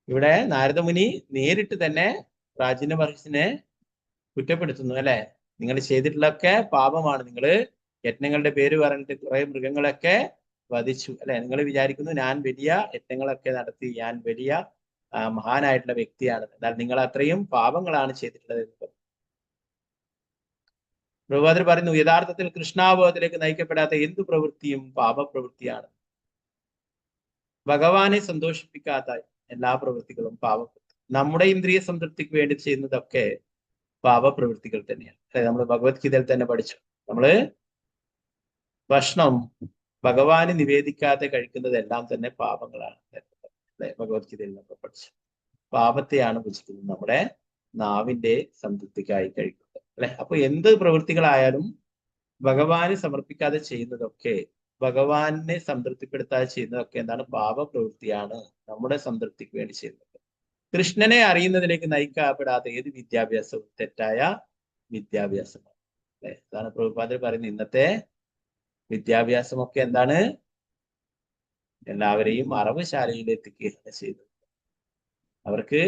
ഇവിടെ നാരദമുനി നേരിട്ട് തന്നെ പ്രാചീന മഹർഷിനെ കുറ്റപ്പെടുത്തുന്നു അല്ലെ. നിങ്ങൾ ചെയ്തിട്ടുള്ളതൊക്കെ പാപമാണ്. നിങ്ങൾ യജ്ഞങ്ങളുടെ പേര് പറഞ്ഞിട്ട് കുറെ മൃഗങ്ങളൊക്കെ വധിച്ചു അല്ലെ. നിങ്ങൾ വിചാരിക്കുന്നു ഞാൻ വലിയ യജ്ഞങ്ങളൊക്കെ നടത്തി, ഞാൻ വലിയ മഹാനായിട്ടുള്ള വ്യക്തിയാണ്. എന്നാൽ നിങ്ങൾ അത്രയും പാപങ്ങളാണ് ചെയ്തിട്ടുള്ളത് എന്ന് പറഞ്ഞു. പ്രഭുപാദർ പറയുന്നു, യഥാർത്ഥത്തിൽ കൃഷ്ണാവബോധത്തിലേക്ക് നയിക്കപ്പെടാത്ത എന്തു പ്രവൃത്തിയും പാപപ്രവൃത്തിയാണ്. ഭഗവാനെ സന്തോഷിപ്പിക്കാത്ത എല്ലാ പ്രവൃത്തികളും പാപപ്രവൃത്തി. നമ്മുടെ ഇന്ദ്രിയ സംതൃപ്തിക്ക് വേണ്ടി ചെയ്യുന്നതൊക്കെ പാപപ്രവൃത്തികൾ തന്നെയാണ്. നമ്മൾ ഭഗവത്ഗീതയിൽ തന്നെ പഠിച്ചു. നമ്മള് ഭക്ഷണം ഭഗവാന് നിവേദിക്കാതെ കഴിക്കുന്നതെല്ലാം തന്നെ പാപങ്ങളാണ്. ഭഗവത്ഗീതയിൽ നമ്മൾ പഠിച്ചു. പാപത്തെയാണ് ഭുജിക്കുന്നത്, നമ്മുടെ നാവിന്റെ സംതൃപ്തിക്കായി കഴിക്കുന്നത് അല്ലെ. അപ്പൊ എന്ത് പ്രവൃത്തികളായാലും ഭഗവാന് സമർപ്പിക്കാതെ ചെയ്യുന്നതൊക്കെ, ഭഗവാനെ സംതൃപ്തിപ്പെടുത്താതെ ചെയ്യുന്നതൊക്കെ എന്താണ്? പാപപ്രവൃത്തിയാണ്. നമ്മുടെ സംതൃപ്തിക്ക് വേണ്ടി ചെയ്യുന്നത്. കൃഷ്ണനെ അറിയുന്നതിലേക്ക് നയിക്കപ്പെടാത്ത ഏത് വിദ്യാഭ്യാസവും തെറ്റായ വിദ്യാഭ്യാസമാണ് അല്ലെ. അതാണ് പ്രഭുപാദർ പറയുന്നത്. ഇന്നത്തെ വിദ്യാഭ്യാസമൊക്കെ എന്താണ്? എല്ലാവരെയും അറവുശാലയിൽ എത്തിക്കുകയാണ് ചെയ്തത്. അവർക്ക്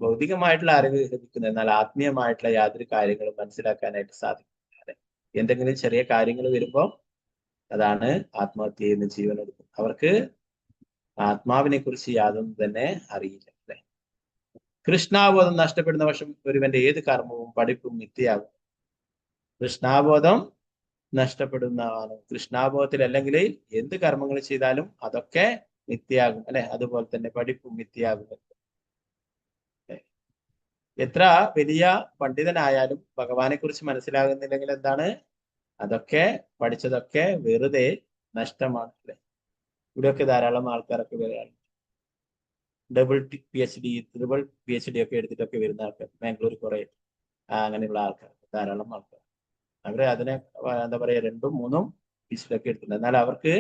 ഭൗതികമായിട്ടുള്ള അറിവ് ലഭിക്കുന്നത്, എന്നാൽ ആത്മീയമായിട്ടുള്ള യാതൊരു കാര്യങ്ങളും മനസ്സിലാക്കാനായിട്ട് സാധിക്കില്ല അല്ലെ. എന്തെങ്കിലും ചെറിയ കാര്യങ്ങൾ വരുമ്പോൾ അതാണ് ആത്മഹത്യ ചെയ്യുന്ന, ജീവനെടുക്കും. അവർക്ക് ആത്മാവിനെ കുറിച്ച് യാതൊന്നും തന്നെ അറിയില്ല അല്ലെ. കൃഷ്ണാബോധം നഷ്ടപ്പെടുന്ന വർഷം ഒരുവന്റെ ഏത് കർമ്മവും പഠിപ്പും മിഥ്യയാകും. കൃഷ്ണാബോധം നഷ്ടപ്പെടുന്നതാണ്. കൃഷ്ണാബോധത്തിൽ അല്ലെങ്കിൽ എന്ത് കർമ്മങ്ങൾ ചെയ്താലും അതൊക്കെ മിഥ്യയാകും അല്ലെ. അതുപോലെ തന്നെ പഠിപ്പും മിഥ്യയാകും. എത്ര വലിയ പണ്ഡിതനായാലും ഭഗവാനെ കുറിച്ച് മനസ്സിലാകുന്നില്ലെങ്കിൽ എന്താണ്? അതൊക്കെ പഠിച്ചതൊക്കെ വെറുതെ നഷ്ടമാണ് അല്ലെ. ഇവിടെയൊക്കെ ധാരാളം ആൾക്കാരൊക്കെ വരാറുണ്ട്. ഡബിൾ PhD, ട്രിപ്പിൾ PhD ഒക്കെ എടുത്തിട്ടൊക്കെ വരുന്ന ആൾക്കാർ, ബാംഗ്ലൂർ കുറെ അങ്ങനെയുള്ള ആൾക്കാർ, ധാരാളം ആൾക്കാർ. അവര് അതിനെ എന്താ പറയാ 2ഉം 3ഉം PhD ഒക്കെ എടുത്തിട്ടുണ്ട്. എന്നാൽ അവർക്ക്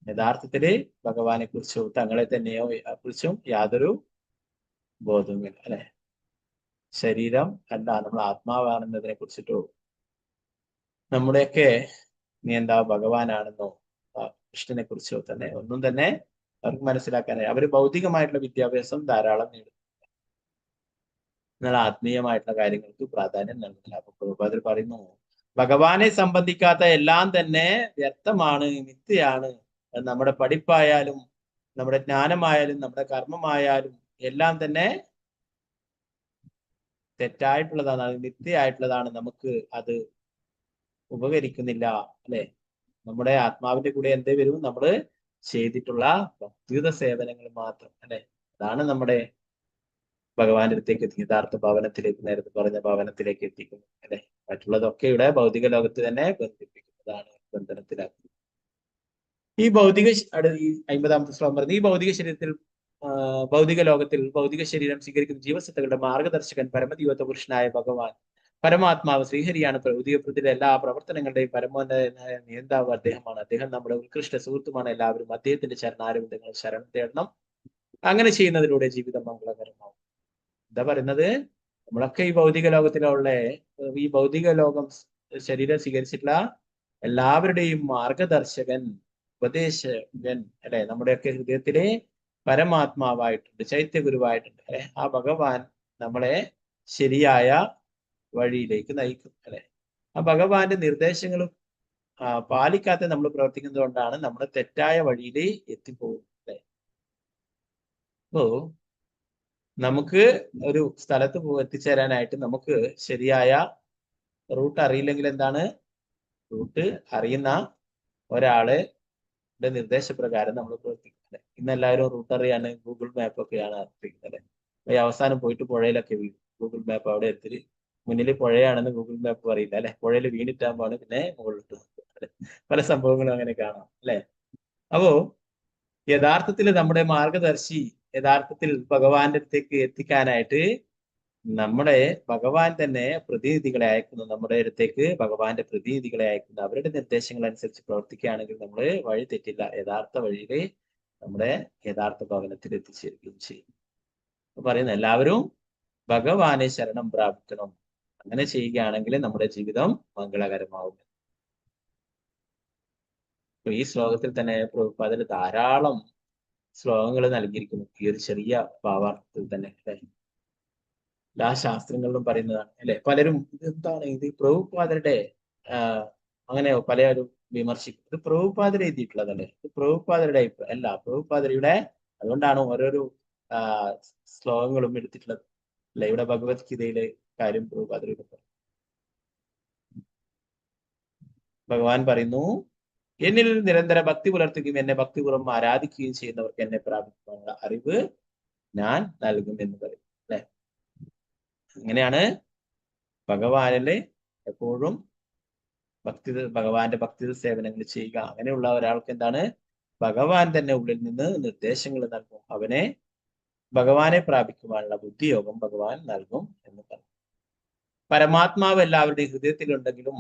യഥാർത്ഥത്തില് ഭഗവാനെ കുറിച്ചോ തങ്ങളെ തന്നെയോ കുറിച്ചും യാതൊരു ബോധവുമില്ല. അല്ലെ? ശരീരം അല്ല, നമ്മൾ ആത്മാവാണെന്നതിനെ കുറിച്ചിട്ടോ നമ്മുടെയൊക്കെ നീ എന്താ ഭഗവാനാണെന്നോ കൃഷ്ണനെ കുറിച്ചോ തന്നെ ഒന്നും തന്നെ അവർക്ക് മനസ്സിലാക്കാനായി. അവര് ഭൗതികമായിട്ടുള്ള വിദ്യാഭ്യാസം ധാരാളം നേടും, എന്നാൽ ആത്മീയമായിട്ടുള്ള കാര്യങ്ങൾക്ക് പ്രാധാന്യം നൽകുന്നില്ല. അപ്പൊ പ്രഭുപാദർ പറയുന്നു, ഭഗവാനെ സംബന്ധിക്കാത്ത എല്ലാം തന്നെ വ്യർത്ഥമാണ്, മിഥ്യയാണ്. നമ്മുടെ പഠിപ്പായാലും നമ്മുടെ ജ്ഞാനമായാലും നമ്മുടെ കർമ്മമായാലും എല്ലാം തന്നെ തെറ്റായിട്ടുള്ളതാണ്, അത് മിഥ്യയായിട്ടുള്ളതാണ്. നമുക്ക് അത് ഉപകരിക്കുന്നില്ല. അല്ലെ? നമ്മുടെ ആത്മാവിന്റെ കൂടെ എന്തേ വരും? നമ്മള് ചെയ്തിട്ടുള്ള ഭക്തിയുത സേവനങ്ങൾ മാത്രം. അല്ലെ? അതാണ് നമ്മുടെ ഭഗവാന്റെ അടുത്തേക്ക് എത്തിക്കും, യഥാർത്ഥ ഭവനത്തിലേക്ക്, നേരത്തെ പറഞ്ഞ ഭവനത്തിലേക്ക് എത്തിക്കുന്നു. അല്ലെ? മറ്റുള്ളതൊക്കെ ഇവിടെ ഭൗതിക ലോകത്ത് തന്നെ ബന്ധിപ്പിക്കുന്നതാണ്, ബന്ധനത്തിലാക്കുന്നത്. ഈ ഭൗതിക ഈ 50-ാമത്തെ ശ്ലോകം പറഞ്ഞത്, ഈ ഭൗതിക ശരീരത്തിൽ ഭൗതിക ലോകത്തിൽ ഭൗതിക ശരീരം സ്വീകരിക്കുന്ന ജീവസത്തകളുടെ മാർഗദർശകൻ പരമദൈവത്വ പുരുഷനായ ഭഗവാൻ പരമാത്മാവ് ശ്രീഹരിയാണ്. ഭൗതിക പ്രകൃതിയിലെ എല്ലാ പ്രവർത്തനങ്ങളുടെയും പരമോന്നതനായ നിയന്താവ് അദ്ദേഹമാണ്. അദ്ദേഹം നമ്മുടെ ഉത്കൃഷ്ട സുഹൃത്തുമാണ്. എല്ലാവരും അദ്ദേഹത്തിന്റെ ചരണാരവിന്ദങ്ങൾ ശരണം തേടണം. അങ്ങനെ ചെയ്യുന്നതിലൂടെ ജീവിതം മംഗളകരമാവും. എന്താ പറയുന്നത്? നമ്മളൊക്കെ ഈ ഭൗതിക ലോകത്തിലുള്ള ഈ ഭൗതിക ലോകം ശരീരം സ്വീകരിച്ചിട്ടുള്ള എല്ലാവരുടെയും മാർഗദർശകൻ, ഉപദേശകൻ, അല്ലെ? നമ്മുടെയൊക്കെ ഹൃദയത്തിലെ പരമാത്മാവായിട്ടുണ്ട്, ചൈത്യഗുരുവായിട്ടുണ്ട്. അല്ലെ? ആ ഭഗവാൻ നമ്മളെ ശരിയായ വഴിയിലേക്ക് നയിക്കും. അല്ലെ? ആ ഭഗവാന്റെ നിർദ്ദേശങ്ങളും പാലിക്കാതെ നമ്മൾ പ്രവർത്തിക്കുന്നത് കൊണ്ടാണ് നമ്മൾ തെറ്റായ വഴിയിൽ എത്തിപ്പോകുന്നത്. അല്ലെ? അപ്പോ നമുക്ക് ഒരു സ്ഥലത്ത് എത്തിച്ചേരാനായിട്ട് നമുക്ക് ശരിയായ റൂട്ട് അറിയില്ലെങ്കിൽ എന്താണ്? റൂട്ട് അറിയുന്ന ഒരാളെ നിർദ്ദേശപ്രകാരം നമ്മൾ പ്രവർത്തിക്കുന്നത്. ഇന്ന് എല്ലാവരും റൂട്ട് അറിയാണ് ഗൂഗിൾ മാപ്പ് ഒക്കെയാണ് പ്രവർത്തിക്കുന്നത്. ഈ അവസാനം പോയിട്ട് പുഴയിലൊക്കെ വീഴും. ഗൂഗിൾ മാപ്പ് അവിടെ എത്തി മുന്നിൽ പുഴയാണെന്ന് ഗൂഗിൾ മാപ്പ് പറയില്ല. അല്ലെ? പുഴയിൽ വീണിട്ടാകുമ്പോഴാണ് പിന്നെ മുകളിലിട്ട് നോക്കുക. പല സംഭവങ്ങളും അങ്ങനെ കാണാം. അല്ലെ? അപ്പോ യഥാർത്ഥത്തിൽ നമ്മുടെ മാർഗദർശി യഥാർത്ഥത്തിൽ ഭഗവാന്റെ അടുത്തേക്ക് എത്തിക്കാനായിട്ട് നമ്മുടെ ഭഗവാൻ തന്നെ പ്രതിനിധികളെ അയക്കുന്നു. നമ്മുടെ അടുത്തേക്ക് ഭഗവാന്റെ പ്രതിനിധികളെ അയക്കുന്നു. അവരുടെ നിർദ്ദേശങ്ങൾ അനുസരിച്ച് പ്രവർത്തിക്കുകയാണെങ്കിൽ നമ്മൾ വഴി തെറ്റില്ല, യഥാർത്ഥ വഴിയിൽ നമ്മുടെ യഥാർത്ഥ ഭവനത്തിൽ എത്തിച്ചേരുകയും ചെയ്യും. പറയുന്ന എല്ലാവരും ഭഗവാനെ ശരണം പ്രാപിക്കണം. അങ്ങനെ ചെയ്യുകയാണെങ്കിൽ നമ്മുടെ ജീവിതം മംഗളകരമാവും. ഈ ശ്ലോകത്തിൽ തന്നെ പ്രഭുപാദർ ധാരാളം ശ്ലോകങ്ങൾ നൽകിയിരിക്കുന്നു. ഈ ഒരു ചെറിയ ഭാവാർത്ഥത്തിൽ തന്നെ. അല്ലെ? എല്ലാ ശാസ്ത്രങ്ങളിലും പറയുന്നതാണ്. അല്ലെ? പലരും ഇതെന്താണ് ഇത് പ്രഭുപാദരുടെ അങ്ങനെ പലരും വിമർശിക്കും. ഇത് പ്രഭുപാദർ എഴുതിയിട്ടുള്ളതല്ലേ, ഇത് പ്രഭുപാദരുടെ അല്ല, പ്രഭുപാദരുടെ. അതുകൊണ്ടാണ് ഓരോരോ ശ്ലോകങ്ങളും എടുത്തിട്ടുള്ളത്. അല്ലെ? ഇവിടെ ഭഗവത്ഗീതയിലെ കാര്യം പ്രഭുപാദരുടെ ഭഗവാൻ പറയുന്നു, എന്നിൽ നിരന്തര ഭക്തി പുലർത്തുകയും എന്നെ ഭക്തിപൂർവ്വം ആരാധിക്കുകയും ചെയ്യുന്നവർക്ക് എന്നെ പ്രാപിക്കാനുള്ള അറിവ് ഞാൻ നൽകും എന്ന് പറയും. അല്ലെ? അങ്ങനെയാണ് ഭഗവാനിലെ എപ്പോഴും ഭഗവാന്റെ ഭക്തി സേവനങ്ങൾ ചെയ്യുക. അങ്ങനെയുള്ള ഒരാൾക്ക് എന്താണ്? ഭഗവാൻ തന്നെ ഉള്ളിൽ നിന്ന് നിർദ്ദേശങ്ങൾ നൽകും. അവനെ ഭഗവാനെ പ്രാപിക്കുവാനുള്ള ബുദ്ധിയോഗം ഭഗവാൻ നൽകും എന്ന് പറയും. പരമാത്മാവ് എല്ലാവരുടെയും ഹൃദയത്തിലുണ്ടെങ്കിലും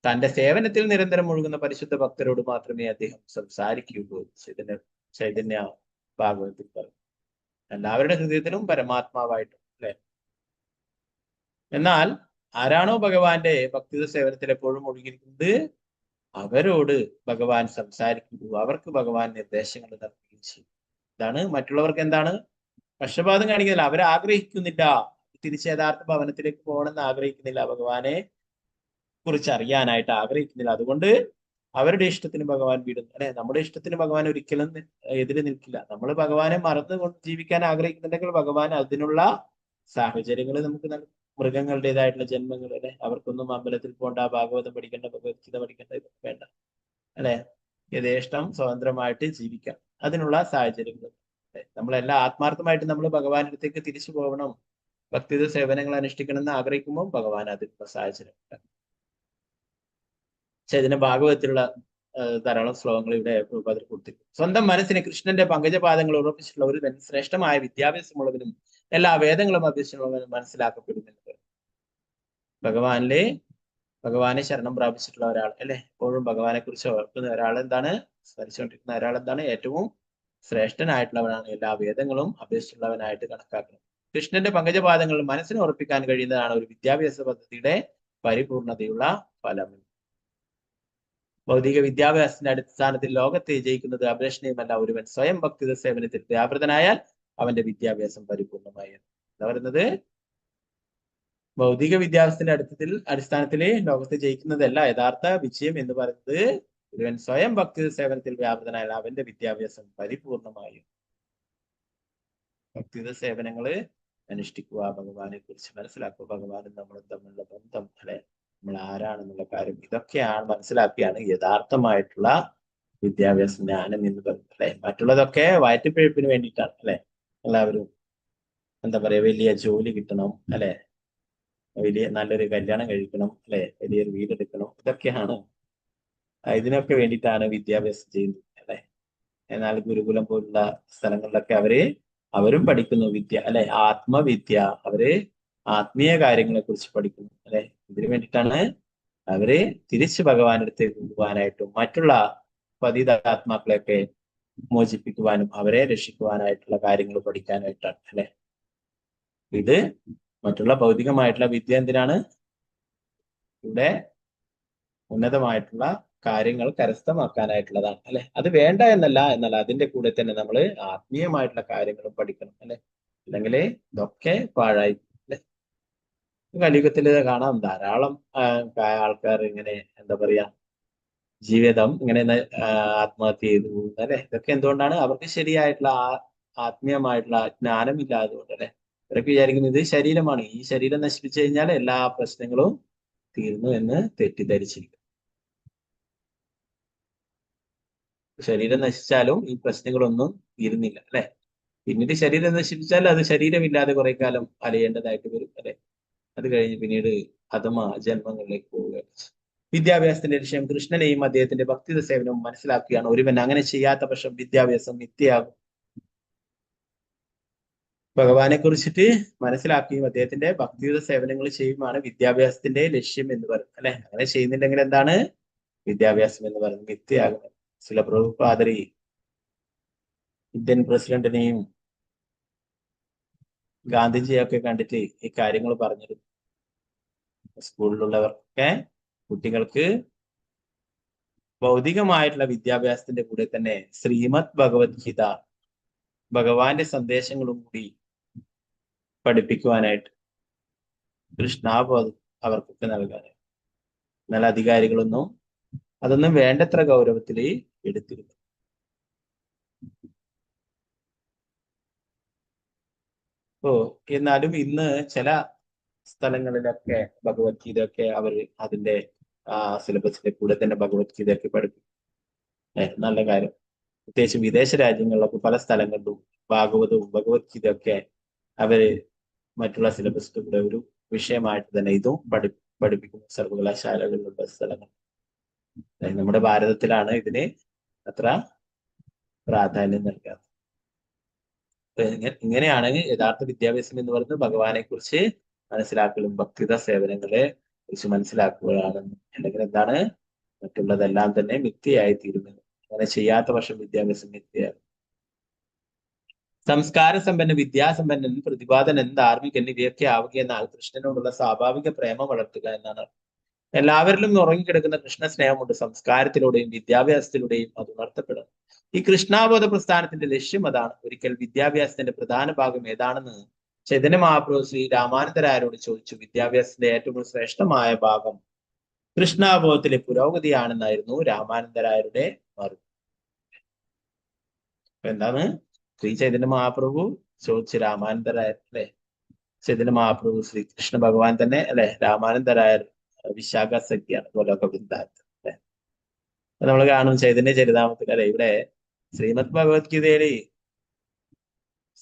തന്റെ സേവനത്തിൽ നിരന്തരം മുഴുകുന്ന പരിശുദ്ധ ഭക്തരോട് മാത്രമേ അദ്ദേഹം സംസാരിക്കുകയുള്ളൂ. ചൈതന്യ ഭാഗവത്തിൽ പറയും. എല്ലാവരുടെ ഹൃദയത്തിലും പരമാത്മാവായിട്ടും. അല്ലെ? എന്നാൽ ആരാണോ ഭഗവാന്റെ ഭക്തിയുത സേവനത്തിൽ എപ്പോഴും ഒഴുകിയിരിക്കുന്നത് അവരോട് ഭഗവാൻ സംസാരിക്കുന്നു, അവർക്ക് ഭഗവാൻ നിർദ്ദേശങ്ങൾ നൽകുകയും ചെയ്യും. ഇതാണ് മറ്റുള്ളവർക്ക് എന്താണ്? പക്ഷപാതം കാണിക്കുന്നില്ല. അവരെ ആഗ്രഹിക്കുന്നില്ല, തിരിച്ച് യഥാർത്ഥ ഭവനത്തിലേക്ക് പോകണമെന്ന് ആഗ്രഹിക്കുന്നില്ല, ഭഗവാനെ കുറിച്ച് അറിയാനായിട്ട് ആഗ്രഹിക്കുന്നില്ല. അതുകൊണ്ട് അവരുടെ ഇഷ്ടത്തിന് ഭഗവാൻ വിടുന്നു. അല്ലെ? നമ്മുടെ ഇഷ്ടത്തിന് ഭഗവാൻ ഒരിക്കലും എതിര് നിൽക്കില്ല. നമ്മൾ ഭഗവാനെ മറന്നുകൊണ്ട് ജീവിക്കാൻ ആഗ്രഹിക്കുന്നുണ്ടെങ്കിൽ ഭഗവാൻ അതിനുള്ള സാഹചര്യങ്ങൾ നമുക്ക് നൽകും. മൃഗങ്ങളുടേതായിട്ടുള്ള ജന്മങ്ങൾ, അല്ലെ? അവർക്കൊന്നും അമ്പലത്തിൽ പോകണ്ട, ഭാഗവതം പഠിക്കേണ്ട, ഭഗവത്ഗീത പഠിക്കേണ്ട, ഇതൊക്കെ വേണ്ട. അല്ലെ? യഥേഷ്ടം സ്വതന്ത്രമായിട്ട് ജീവിക്കാം. അതിനുള്ള സാഹചര്യങ്ങൾ നമ്മളെല്ലാം ആത്മാർത്ഥമായിട്ട് നമ്മൾ ഭഗവാന്റെ അടുത്തേക്ക് തിരിച്ചു പോകണം, ഭക്തിയുത സേവനങ്ങൾ അനുഷ്ഠിക്കണം എന്ന് ആഗ്രഹിക്കുമ്പോൾ ഭഗവാൻ അതിനുള്ള സാഹചര്യം. ഇതിന്റെ ഭാഗവത്തിലുള്ള ധാരാളം ശ്ലോകങ്ങൾ ഇവിടെ പ്രഭുപാദർ കൊടുത്തിട്ടുണ്ട്. സ്വന്തം മനസ്സിനെ കൃഷ്ണന്റെ പങ്കജപാദങ്ങൾ ഉറപ്പിച്ചിട്ടുള്ള ഒരു ശ്രേഷ്ഠമായ വിദ്യാഭ്യാസമുള്ളവനും എല്ലാ വേദങ്ങളും അഭ്യസിച്ചുള്ളവനും മനസ്സിലാക്കപ്പെടുന്നത് ഭഗവാനിലെ ഭഗവാനെ ശരണം പ്രാപിച്ചിട്ടുള്ള ഒരാൾ അല്ലെ, എപ്പോഴും ഭഗവാനെ കുറിച്ച് ഓർക്കുന്ന ഒരാൾ എന്താണ്, സ്മരിച്ചുകൊണ്ടിരിക്കുന്ന ഒരാൾ എന്താണ്, ഏറ്റവും ശ്രേഷ്ഠനായിട്ടുള്ളവനാണ്, എല്ലാ വേദങ്ങളും അഭ്യസിച്ചുള്ളവനായിട്ട് കണക്കാക്കുന്നത്. കൃഷ്ണന്റെ പങ്കജപാദങ്ങളിൽ മനസ്സിന് ഉറപ്പിക്കാൻ കഴിയുന്നതാണ് ഒരു വിദ്യാഭ്യാസ പദ്ധതിയുടെ പരിപൂർണതയുള്ള ഫലം. ഭൗതിക വിദ്യാഭ്യാസത്തിന്റെ അടിസ്ഥാനത്തിൽ ലോകത്തെ ജയിക്കുന്നത് അഭിലഷണീയമല്ല. ഒരുവൻ സ്വയം ഭക്തിത സേവനത്തിൽ വ്യാപൃതനായാൽ അവന്റെ വിദ്യാഭ്യാസം പരിപൂർണമായി. എന്താ പറയുന്നത്? ഭൗതിക വിദ്യാഭ്യാസത്തിന്റെ അടിസ്ഥാനത്തിൽ ലോകത്തെ ജയിക്കുന്നതല്ല യഥാർത്ഥ വിജയം എന്ന് പറയുന്നത്. ഒരുവൻ സ്വയം ഭക്തി സേവനത്തിൽ വ്യാപൃതനായാൽ അവന്റെ വിദ്യാഭ്യാസം പരിപൂർണമായും. ഭക്തിത സേവനങ്ങള് അനുഷ്ഠിക്കുക, ഭഗവാനെ കുറിച്ച് മനസ്സിലാക്കുക, ഭഗവാനും നമ്മളും തമ്മിലുള്ള ബന്ധം, അല്ലെ, നമ്മൾ ആരാണെന്നുള്ള കാര്യം, ഇതൊക്കെയാണ് മനസ്സിലാക്കിയാണ് യഥാർത്ഥമായിട്ടുള്ള വിദ്യാഭ്യാസ ജ്ഞാനം എന്ന് പറയുന്നത്. അല്ലെ, മറ്റുള്ളതൊക്കെ വയറ്റിപ്പിഴപ്പിന് വേണ്ടിയിട്ടാണ്. അല്ലെ, എല്ലാവരും എന്താ പറയാ, വലിയ ജോലി കിട്ടണം, അല്ലെ, വലിയ നല്ലൊരു കല്യാണം കഴിക്കണം, അല്ലെ, വലിയൊരു വീടെടുക്കണം, ഇതൊക്കെയാണ്, ഇതിനൊക്കെ വേണ്ടിയിട്ടാണ് വിദ്യാഭ്യാസം ചെയ്യുന്നത്. അല്ലെ, എന്നാൽ ഗുരുകുലം പോലുള്ള സ്ഥലങ്ങളിലൊക്കെ അവരും പഠിക്കുന്നു വിദ്യ, അല്ലെ, ആത്മവിദ്യ, അവര് ആത്മീയ കാര്യങ്ങളെ കുറിച്ച് പഠിക്കുന്നു. അല്ലെ, ഇതിനു വേണ്ടിയിട്ടാണ് അവര് തിരിച്ച് ഭഗവാന്റെ അടുത്തേക്ക് കൊണ്ടുപോകാനായിട്ടും മറ്റുള്ള പതിതാത്മാക്കളെയൊക്കെ മോചിപ്പിക്കുവാനും അവരെ രക്ഷിക്കുവാനായിട്ടുള്ള കാര്യങ്ങൾ പഠിക്കാനായിട്ടാണ്. അല്ലെ, ഇത് മറ്റുള്ള ഭൗതികമായിട്ടുള്ള വിദ്യ എന്തിനാണ്? ഇവിടെ ഉന്നതമായിട്ടുള്ള കാര്യങ്ങൾ കരസ്ഥമാക്കാനായിട്ടുള്ളതാണ്. അല്ലെ, അത് വേണ്ട എന്നല്ല, എന്നാൽ അതിന്റെ കൂടെ തന്നെ നമ്മൾ ആത്മീയമായിട്ടുള്ള കാര്യങ്ങളും പഠിക്കണം. അല്ലെ, അല്ലെങ്കിൽ ഇതൊക്കെ പാഴായി. അല്ലെ, കലിയുഗത്തിൽ കാണാം ധാരാളം ആൾക്കാർ ഇങ്ങനെ എന്താ പറയാ, ജീവിതം ഇങ്ങനെ ആത്മഹത്യ ചെയ്തു പോകുന്നത്. അല്ലെ, ഇതൊക്കെ എന്തുകൊണ്ടാണ്? അവർക്ക് ശരിയായിട്ടുള്ള ആത്മീയമായിട്ടുള്ള ജ്ഞാനം ഇല്ലാതുകൊണ്ട്. അല്ലെ, അവരൊക്കെ വിചാരിക്കുന്നത് ഇത് ശരീരമാണ്, ഈ ശരീരം നശിപ്പിച്ചു കഴിഞ്ഞാൽ എല്ലാ പ്രശ്നങ്ങളും തീർന്നു എന്ന് തെറ്റിദ്ധരിച്ചിരിക്കും. ശരീരം നശിച്ചാലും ഈ പ്രശ്നങ്ങളൊന്നും തീരുന്നില്ല. അല്ലെ, പിന്നീട് ശരീരം നശിപ്പിച്ചാൽ അത് ശരീരമില്ലാതെ കുറെ കാലം അലയേണ്ടതായിട്ട് വരും. അല്ലെ, അത് കഴിഞ്ഞ് പിന്നീട് അധമ ജന്മങ്ങളിലേക്ക് പോവുകയാണ്. വിദ്യാഭ്യാസത്തിന്റെ ലക്ഷ്യം കൃഷ്ണനെയും അദ്ദേഹത്തിന്റെ ഭക്തിത സേവനവും മനസ്സിലാക്കുകയാണ്. ഒരുവൻ അങ്ങനെ ചെയ്യാത്ത പക്ഷം വിദ്യാഭ്യാസം മിഥ്യയാകും. ഭഗവാനെ കുറിച്ചിട്ട് മനസ്സിലാക്കുകയും അദ്ദേഹത്തിന്റെ ഭക്തിയുത സേവനങ്ങൾ ചെയ്യുമാണ് വിദ്യാഭ്യാസത്തിന്റെ ലക്ഷ്യം എന്ന് പറയുന്നത്. അല്ലെ, അങ്ങനെ ചെയ്യുന്നില്ലെങ്കിൽ എന്താണ് വിദ്യാഭ്യാസം എന്ന് പറയുന്നത്? മിഥ്യയാകുന്നത്. ചില പ്രഭുപാദരി ഇന്ത്യൻ പ്രസിഡന്റിനെയും ഗാന്ധിജിയൊക്കെ കണ്ടിട്ട് ഈ കാര്യങ്ങൾ പറഞ്ഞിരുന്നു. സ്കൂളിലുള്ളവർക്കൊക്കെ കുട്ടികൾക്ക് ഭൗതികമായിട്ടുള്ള വിദ്യാഭ്യാസത്തിന്റെ കൂടെ തന്നെ ശ്രീമദ് ഭഗവത്ഗീത, ഭഗവാന്റെ സന്ദേശങ്ങളും കൂടി പഠിപ്പിക്കുവാനായിട്ട് കൃഷ്ണാബോധം അവർക്കൊക്കെ നൽകാനായി. എന്നാൽ അധികാരികളൊന്നും അതൊന്നും വേണ്ടത്ര ഗൗരവത്തിൽ എടുത്തിരുന്നു. എന്നാലും ഇന്ന് ചില സ്ഥലങ്ങളിലൊക്കെ ഭഗവത്ഗീതയൊക്കെ അവർ അതിന്റെ സിലബസിന്റെ കൂടെ തന്നെ ഭഗവത്ഗീതയൊക്കെ പഠിപ്പിക്കും. നല്ല കാര്യം. പ്രത്യേകിച്ച് വിദേശ രാജ്യങ്ങളിലൊക്കെ പല സ്ഥലങ്ങളിലും ഭാഗവതവും ഭഗവത്ഗീതയൊക്കെ അവര് മറ്റുള്ള സിലബസിന്റെ കൂടെ ഒരു വിഷയമായിട്ട് തന്നെ ഇതും പഠിപ്പിക്കുന്ന സർവകലാശാലകളിലുള്ള സ്ഥലങ്ങൾ. നമ്മുടെ ഭാരതത്തിലാണ് ഇതിന് അത്ര പ്രാധാന്യം നൽകാത്തത്. ഇങ്ങനെയാണ് യഥാർത്ഥ വിദ്യാഭ്യാസം എന്ന് പറയുന്നത്. ഭഗവാനെ കുറിച്ച് മനസ്സിലാക്കലും ഭക്തിത സേവനങ്ങളെ കുറിച്ച് മനസ്സിലാക്കുകയാണ്. അല്ലെങ്കിൽ എന്താണ്, മറ്റുള്ളതെല്ലാം തന്നെ മിഥ്യയായി തീരുന്നത്. അങ്ങനെ ചെയ്യാത്ത പക്ഷം വിദ്യാഭ്യാസം മിഥ്യയാകും. സംസ്കാര സമ്പന്ന, വിദ്യാസമ്പന്നൻ, പ്രതിപാദനൻ, ധാർമ്മികൻ ഇവയൊക്കെ ആവുക എന്നാൽ കൃഷ്ണനോടുള്ള സ്വാഭാവിക പ്രേമം വളർത്തുക എന്നാണ്. എല്ലാവരിലും ഉറങ്ങിക്കിടക്കുന്ന കൃഷ്ണ സ്നേഹമുണ്ട്. സംസ്കാരത്തിലൂടെയും വിദ്യാഭ്യാസത്തിലൂടെയും അത് ഉണർത്തപ്പെടുന്നു. ഈ കൃഷ്ണാബോധ പ്രസ്ഥാനത്തിന്റെ ലക്ഷ്യം അതാണ്. ഒരിക്കൽ വിദ്യാഭ്യാസത്തിന്റെ പ്രധാന ഭാഗം ഏതാണെന്ന് ചൈതന്യ മഹാപ്രഭു ശ്രീ രാമാനന്ദരായരോട് ചോദിച്ചു. വിദ്യാഭ്യാസത്തിന്റെ ഏറ്റവും ശ്രേഷ്ഠമായ ഭാഗം കൃഷ്ണാബോധത്തിലെ പുരോഗതിയാണെന്നായിരുന്നു രാമാനന്ദരായരുടെ മറുപടി. എന്താണ് ശ്രീ ചൈതന്യ മഹാപ്രഭു ചോദിച്ചു രാമാനന്ദരായർ, അല്ലെ, ചൈതന്യ മഹാപ്രഭു ശ്രീ കൃഷ്ണ ഭഗവാൻ തന്നെ, അല്ലെ, രാമാനന്ദരായർ വിശാഖ സഖ്യാണ് ഗോലോക വൃന്ദാവൻ. അല്ലെ, നമ്മൾ കാണും ചൈതന്യ ചരിതാമത്തിൽ, അല്ലെ, ഇവിടെ ശ്രീമദ് ഭഗവത്ഗീതയില്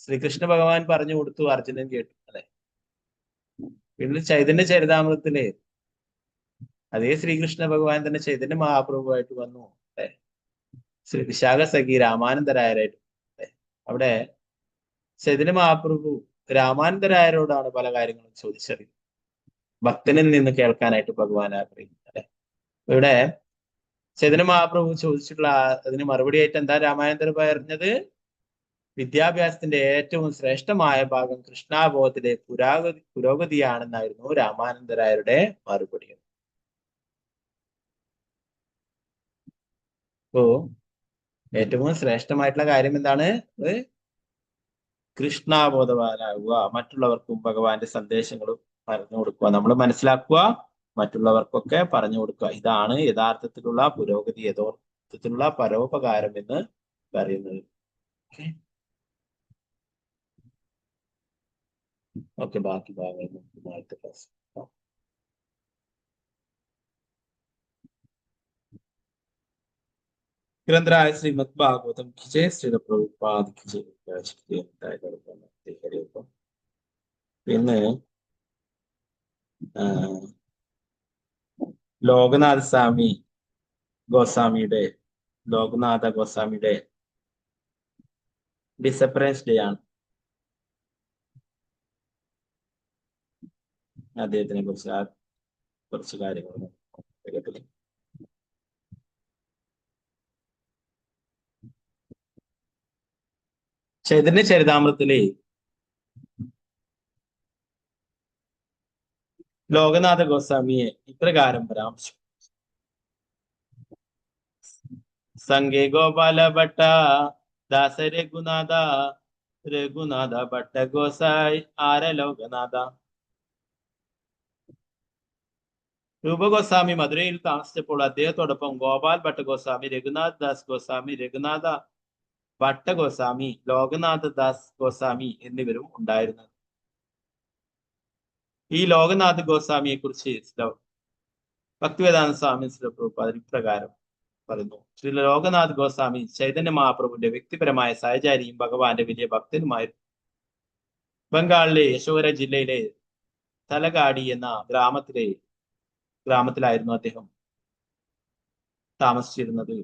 ശ്രീകൃഷ്ണ ഭഗവാൻ പറഞ്ഞു കൊടുത്തു, അർജുനൻ കേട്ടു. അല്ലെ, പിന്നെ ചൈതന്യ ചരിതാമൃതത്തില് അതേ ശ്രീകൃഷ്ണ ഭഗവാൻ തന്നെ ചൈതന്യ മഹാപ്രഭുവായിട്ട് വന്നു. അല്ലെ, ശ്രീ വിശാഖ സഖി രാമാനന്ദരായരായിട്ട്. അവിടെ ചൈതന്യ മഹാപ്രഭു രാമാനന്ദരായരോടാണ് പല കാര്യങ്ങളും ചോദിച്ചറിയുന്നത്. ഭക്തനിൽ നിന്ന് കേൾക്കാനായിട്ട് ഭഗവാൻ ആഗ്രഹിക്കുന്നത് അല്ലെ. ഇവിടെ ചൈതന്യ മഹാപ്രഭു ചോദിച്ചിട്ടുള്ള അതിന് മറുപടി ആയിട്ട് എന്താ രാമാനന്ദർ പറഞ്ഞത്? വിദ്യാഭ്യാസത്തിന്റെ ഏറ്റവും ശ്രേഷ്ഠമായ ഭാഗം കൃഷ്ണാബോധത്തിലെ പുരോഗതിയാണെന്നായിരുന്നു രാമാനന്ദരായരുടെ മറുപടി. അപ്പോ ഏറ്റവും ശ്രേഷ്ഠമായിട്ടുള്ള കാര്യം എന്താണ്? കൃഷ്ണാബോധവാനാകുക, മറ്റുള്ളവർക്കും ഭഗവാന്റെ സന്ദേശങ്ങളും പറഞ്ഞു കൊടുക്കുക, നമ്മൾ മനസ്സിലാക്കുക, മറ്റുള്ളവർക്കൊക്കെ പറഞ്ഞു കൊടുക്കുക. ഇതാണ് യഥാർത്ഥത്തിലുള്ള പുരോഗതി, യഥാർത്ഥത്തിലുള്ള പരോപകാരം എന്ന് പറയുന്നത്. ഓക്കെ, ബാക്കി ഭാഗങ്ങൾ നമുക്ക് അടുത്ത ക്ലാസ്. ഗ്രന്ഥരായ ശ്രീമദ് ഭാഗവതം की जय, श्रील प्रभुपाद की जय. പിന്നെ ലോകനാഥ ഗോസ്വാമിയുടെ ഡിസപ്പറൻസ് ഡേ ആണ്. അദ്ദേഹത്തിനെ കുറിച്ച് കുറച്ച് കാര്യങ്ങൾ വേഗത്തിൽ. ചൈതന്യ ചരിതാമൃതത്തിലെ ലോകനാഥ ഗോസ്വാമിയെ ഇപ്രകാരം പരാമർശിച്ചു. സംഗേ ഗോപാല ഭട്ട ദാസ രഘുനാഥ ഭട്ട ഗോസായി ആര ലോകനാഥ. രൂപഗോസ്വാമി മധുരയിൽ താമസിച്ചപ്പോൾ അദ്ദേഹത്തോടൊപ്പം ഗോപാൽ ഭട്ടഗോസ്വാമി, രഘുനാഥ് ദാസ് ഗോസ്വാമി, രഘുനാഥ ഭട്ടഗോസ്വാമി, ലോകനാഥ ദാസ് ഗോസ്വാമി എന്നിവരും ഉണ്ടായിരുന്നു. ഈ ലോകനാഥ് ഗോസ്വാമിയെ കുറിച്ച് ഭക്തിവേദാന്ത സ്വാമി പ്രഭുപാദ ഇപ്രകാരം പറയുന്നു. ശ്രീ ലോകനാഥ് ഗോസ്വാമി ചൈതന്യ മഹാപ്രഭുവിന്റെ വ്യക്തിപരമായ സഹചാരിയും ഭഗവാന്റെ വലിയ ഭക്തനുമായിരുന്നു. ബംഗാളിലെ യശോര ജില്ലയിലെ തലകാടി എന്ന ഗ്രാമത്തിലായിരുന്നു അദ്ദേഹം താമസിച്ചിരുന്നത്.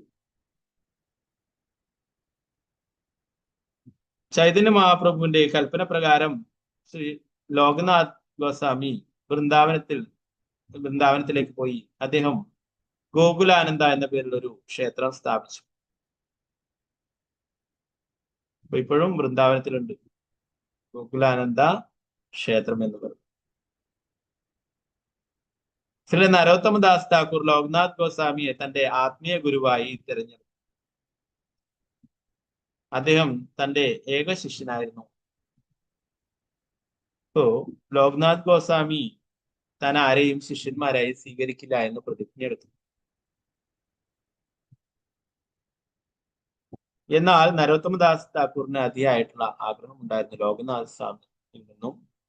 ചൈതന്യ മഹാപ്രഭുവിന്റെ കൽപ്പന പ്രകാരം ശ്രീ ലോകനാഥ് ഗോസ്വാമി വൃന്ദാവനത്തിലേക്ക് പോയി. അദ്ദേഹം ഗോകുലാനന്ദ എന്ന പേരിൽ ഒരു ക്ഷേത്രം സ്ഥാപിച്ചു. ഇപ്പോഴും വൃന്ദാവനത്തിലുണ്ട് ഗോകുലാനന്ദ ക്ഷേത്രം എന്ന് പറയും. ശ്രീ നരോത്തമദാസ് ഠാക്കൂർ ലോക്നാഥ് ഗോസ്വാമിയെ തന്റെ ആത്മീയ ഗുരുവായി തിരഞ്ഞെടുത്തു. അദ്ദേഹം തന്റെ ഏക ശിഷ്യനായിരുന്നു. ലോക്നാഥ് ഗോസ്വാമി താൻ ആരെയും ശിഷ്യന്മാരായി സ്വീകരിക്കില്ല എന്ന് പ്രതിജ്ഞ എടുത്തു. എന്നാൽ നരോത്തമദാസ് ഠാക്കൂറിന് അതിയായിട്ടുള്ള ആഗ്രഹം ഉണ്ടായിരുന്നു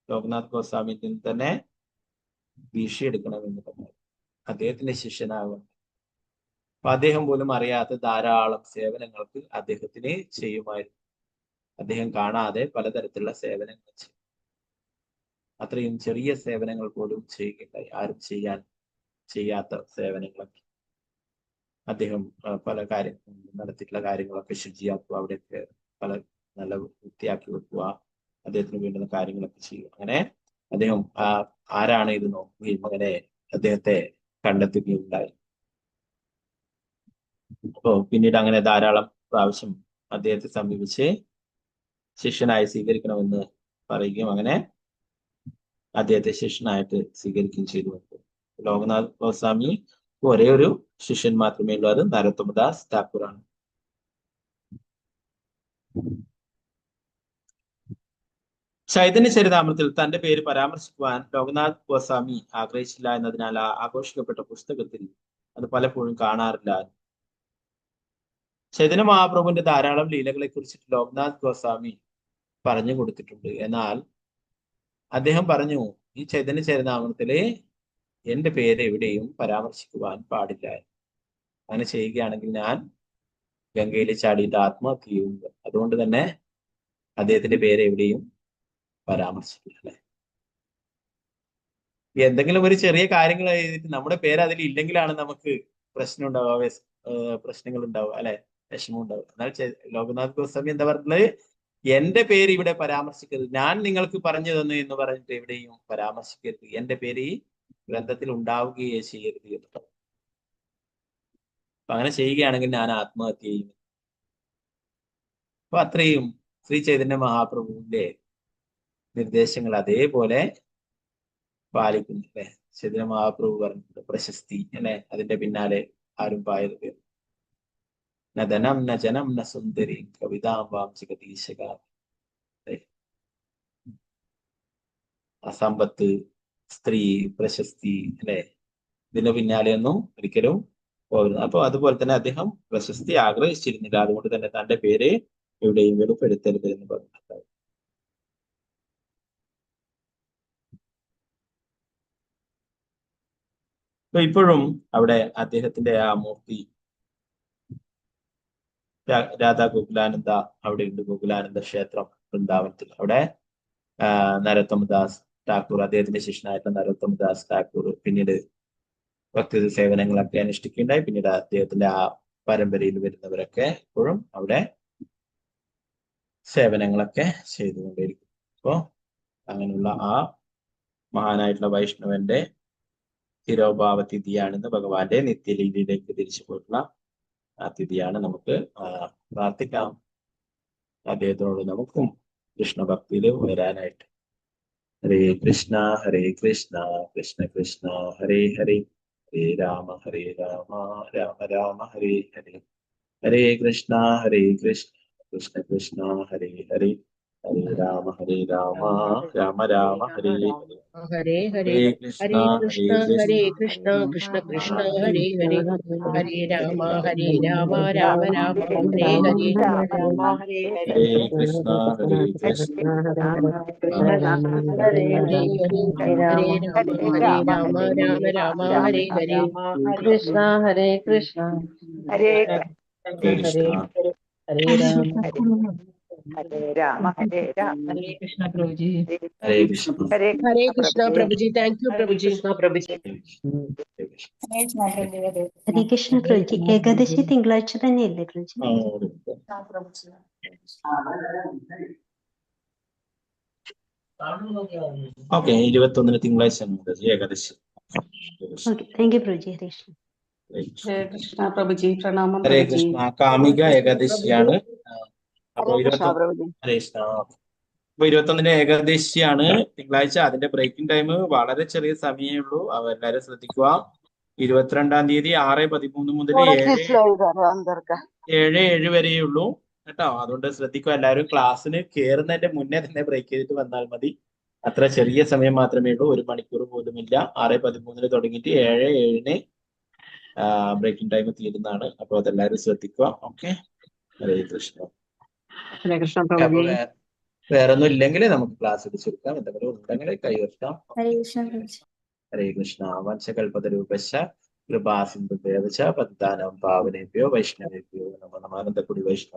ലോക്നാഥ് ഗോസ്വാമിയിൽ നിന്ന് തന്നെ ദീക്ഷ എടുക്കണമെന്ന് പറഞ്ഞു, അദ്ദേഹത്തിന്റെ ശിഷ്യനാകും. അപ്പൊ അദ്ദേഹം പോലും അറിയാത്ത ധാരാളം സേവനങ്ങൾക്ക് അദ്ദേഹത്തിന് ചെയ്യുമായിരുന്നു. അദ്ദേഹം കാണാതെ പലതരത്തിലുള്ള സേവനങ്ങൾ ചെയ്യും. അത്രയും ചെറിയ സേവനങ്ങൾ പോലും ചെയ്യുകയുണ്ടായി. ആരും ചെയ്യാത്ത സേവനങ്ങളൊക്കെ അദ്ദേഹം പല നടത്തിയിട്ടുള്ള കാര്യങ്ങളൊക്കെ ശുചിയാക്കുക, അവിടെയൊക്കെ പല നല്ല വൃത്തിയാക്കി വെക്കുക, അദ്ദേഹത്തിന് വേണ്ടുന്ന കാര്യങ്ങളൊക്കെ ചെയ്യുക. അങ്ങനെ അദ്ദേഹം ആരാണ് ഇത് നോക്കുകയും അങ്ങനെ അദ്ദേഹത്തെ കണ്ടെത്തുകയുണ്ടായി. അപ്പോ പിന്നീട് അങ്ങനെ ധാരാളം പ്രാവശ്യം അദ്ദേഹത്തെ സമീപിച്ച് ശിഷ്യനായി സ്വീകരിക്കണമെന്ന് പറയുകയും അങ്ങനെ അദ്ദേഹത്തെ ശിഷ്യനായിട്ട് സ്വീകരിക്കുകയും ചെയ്തു. ലോകനാഥ് ഗോസ്വാമി ഒരേ ഒരു ശിഷ്യൻ മാത്രമേ ഉള്ളൂ, അത് നരോത്തമദാസ് ഠാക്കൂറാണ്. ചൈതന്യ ചരിതാമൃതത്തിൽ തന്റെ പേര് പരാമർശിക്കുവാൻ ലോകനാഥ് ഗോസ്വാമി ആഗ്രഹിച്ചില്ല എന്നതിനാൽ ആഘോഷിക്കപ്പെട്ട പുസ്തകത്തിൽ അത് പലപ്പോഴും കാണാറില്ല. ചൈതന്യ മഹാപ്രഭുവിന്റെ ധാരാളം ലീലകളെ കുറിച്ചിട്ട് ലോകനാഥ് ഗോസ്വാമി പറഞ്ഞു കൊടുത്തിട്ടുണ്ട്. എന്നാൽ അദ്ദേഹം പറഞ്ഞു, ഈ ചൈതന്യ ചരിതാമൃതത്തിലെ എന്റെ പേര് എവിടെയും പരാമർശിക്കുവാൻ പാടില്ല. അങ്ങനെ ചെയ്യുകയാണെങ്കിൽ ഞാൻ ഗംഗയിൽ ചാടിയിട്ട് ആത്മഹത്യ ചെയ്യും. അതുകൊണ്ട് തന്നെ അദ്ദേഹത്തിന്റെ പേര് എവിടെയും പരാമർശിക്കില്ല. എന്തെങ്കിലും ഒരു ചെറിയ കാര്യങ്ങൾ എഴുതിയിട്ട് നമ്മുടെ പേര് അതിൽ ഇല്ലെങ്കിലാണ് നമുക്ക് പ്രശ്നങ്ങൾ ഉണ്ടാവുക, അല്ലെ, വിഷമം ഉണ്ടാവുക. എന്നാൽ ലോകനാഥ് ഗോസ്വാമി എന്താ പറഞ്ഞത്? എന്റെ പേര് ഇവിടെ പരാമർശിക്കരുത്, ഞാൻ നിങ്ങൾക്ക് പറഞ്ഞു തന്നു എന്ന് പറഞ്ഞിട്ട് എവിടെയും പരാമർശിക്കരുത്. എന്റെ പേര് ഗ്രന്ഥത്തിൽ ഉണ്ടാവുകയേ ചെയ്യരുത് എന്ന്. അപ്പൊ അങ്ങനെ ചെയ്യുകയാണെങ്കിൽ ഞാൻ ആത്മഹത്യ ചെയ്യും. അപ്പൊ അത്രയും ശ്രീ ചൈതന്യ മഹാപ്രഭുവിന്റെ നിർദ്ദേശങ്ങൾ അതേപോലെ പാലിക്കുന്നു അല്ലെ. ചൈതന്യ മഹാപ്രഭു പറഞ്ഞിട്ടുണ്ട് പ്രശസ്തി അല്ലെ, അതിന്റെ പിന്നാലെ ആരും പായരുത്. ന ധനം ന ജനം ന സുന്ദരി കവിതാം വാം ജഗതീശക. സമ്പത്ത്, സ്ത്രീ, പ്രശസ്തി അല്ലെ, ഇതിന്റെ പിന്നാലെ ഒന്നും ഒരിക്കലും പോകരുത്. അപ്പൊ അതുപോലെ തന്നെ അദ്ദേഹം പ്രശസ്തി ആഗ്രഹിച്ചിരുന്നില്ല, അതുകൊണ്ട് തന്നെ തന്റെ പേര് എവിടെയും വെളിപ്പെടുത്തരുത് എന്ന് പറഞ്ഞിട്ടുണ്ട്. അപ്പൊ ഇപ്പോഴും അവിടെ അദ്ദേഹത്തിന്റെ ആ മൂർത്തി രാധാ ഗോകുലാനന്ദ അവിടെ ഉണ്ട്. ഗോകുലാനന്ദ ക്ഷേത്രം വൃന്ദാവനത്തിൽ. അവിടെ നരോത്തമദാസ് ഠാക്കൂർ, അദ്ദേഹത്തിന്റെ ശിഷ്യനായിട്ടുള്ള നരോത്തമദാസ് ഠാക്കൂർ പിന്നീട് ഭക്തി സേവനങ്ങളൊക്കെ അനുഷ്ഠിക്കുകയുണ്ടായി. പിന്നീട് അദ്ദേഹത്തിന്റെ ആ പരമ്പരയിൽ വരുന്നവരൊക്കെ ഇപ്പോഴും അവിടെ സേവനങ്ങളൊക്കെ ചെയ്തുകൊണ്ടിരിക്കും. അപ്പോ അങ്ങനെയുള്ള ആ മഹാനായിട്ടുള്ള വൈഷ്ണവന്റെ തിരോഭാവ തിഥിയാണെന്ന് ഭഗവാന്റെ നിത്യലീലയിലേക്ക് തിരിച്ചു പോയിട്ടുള്ള ആ തിഥിയാണ്. നമുക്ക് പ്രാർത്ഥിക്കാം അദ്ദേഹത്തോട് നമുക്കും കൃഷ്ണഭക്തിയിൽ വരാനായിട്ട്. ഹരേ കൃഷ്ണ കൃഷ്ണ കൃഷ്ണ ഹരേ ഹരേ, ഹരേ രാമ രാമ രാമ ഹരേ ഹരേ. ഹരേ കൃഷ്ണ കൃഷ്ണ കൃഷ്ണ ഹരേ ഹരേ, ഹരേ രാമ രാമ രാമ ഹരേ ഹരേ. ഹരേ ഹരേ, ഹരേ ഹരേ കൃഷ്ണ കൃഷ്ണ കൃഷ്ണ കൃഷ്ണ ഹരേ ഹരേ, ഹരേ രാമ രാമ രാമ ഹരേ ഹരേ. ഹരേ കൃഷ്ണ കൃഷ്ണ ഹരേ ഹരേ, ഹരേ രാമ രാമ ഹരേ ഹരേ. കൃഷ്ണ ഹരേ കൃഷ്ണ ഹരേ ഹരേ രാമ ഹരേ രാമ ഹരേ രാമ. ഹരേ കൃഷ്ണ പ്രഭുജി. ഹരേ കൃഷ്ണ. ഹരേ കൃഷ്ണ പ്രഭുജി. താങ്ക് യു പ്രഭുജി. ഹരേ കൃഷ്ണ പ്രഭുജി. ഏകാദശി തിങ്കളാഴ്ച തന്നെയല്ലേ പ്രഭുജി? ഓക്കെ, 21 തിങ്കളാഴ്ച ഏകാദശി. ഓക്കെ, താങ്ക് യു പ്രഭുജി. ഹരേ കൃഷ്ണ. ഹരേ കൃഷ്ണ പ്രഭുജി. പ്രണാമം ഹരേ പ്രഭുജി. കൃഷ്ണ. കാമിക ഏകാദശിയാണ്. അപ്പൊ 21 ഹരേ കൃഷ്ണ. അപ്പൊ 21 ഏകാദശിയാണ് തിങ്കളാഴ്ച. അതിന്റെ ബ്രേക്കിംഗ് ടൈം വളരെ ചെറിയ സമയമേ ഉള്ളൂ. എല്ലാവരും ശ്രദ്ധിക്കുക. 22-ാം തീയതി 6:13 മുതൽ 7:07 വരെയുള്ളൂ കേട്ടോ. അതുകൊണ്ട് ശ്രദ്ധിക്കുക എല്ലാവരും. ക്ലാസ്സിന് കയറുന്നതിന്റെ മുന്നേ തന്നെ ബ്രേക്ക് ചെയ്തിട്ട് വന്നാൽ മതി. അത്ര ചെറിയ സമയം മാത്രമേ ഉള്ളൂ, 1 മണിക്കൂർ പോലുമില്ല. 6:13 തുടങ്ങിയിട്ട് 7:07 ബ്രേക്കിംഗ് ടൈം തീരുന്നതാണ്. അപ്പൊ അതെല്ലാവരും ശ്രദ്ധിക്കുക. ഓക്കെ, ഹരേ കൃഷ്ണ. ഹരേ കൃഷ്ണ അപ്പൊ പ്രഭുജി. വേറെ ഒന്നും ഇല്ലെങ്കിൽ നമുക്ക് ക്ലാസ് എടുച്ചെടുക്കാം. എന്തെങ്കിലും ഉണ്ടെങ്കിൽ കൈവക്കാം. ഹരേ കൃഷ്ണ പ്രഭുജി. ഹരേ കൃഷ്ണ. വംശകൽപതരൂപശ്ച കൃപാസിന്ധുഭ്യവ ച പതിതാനാം പാവനേഭ്യോ വൈഷ്ണവേഭ്യോ നമോ നമഃ. അനന്തകുടി വൈഷ്ണവ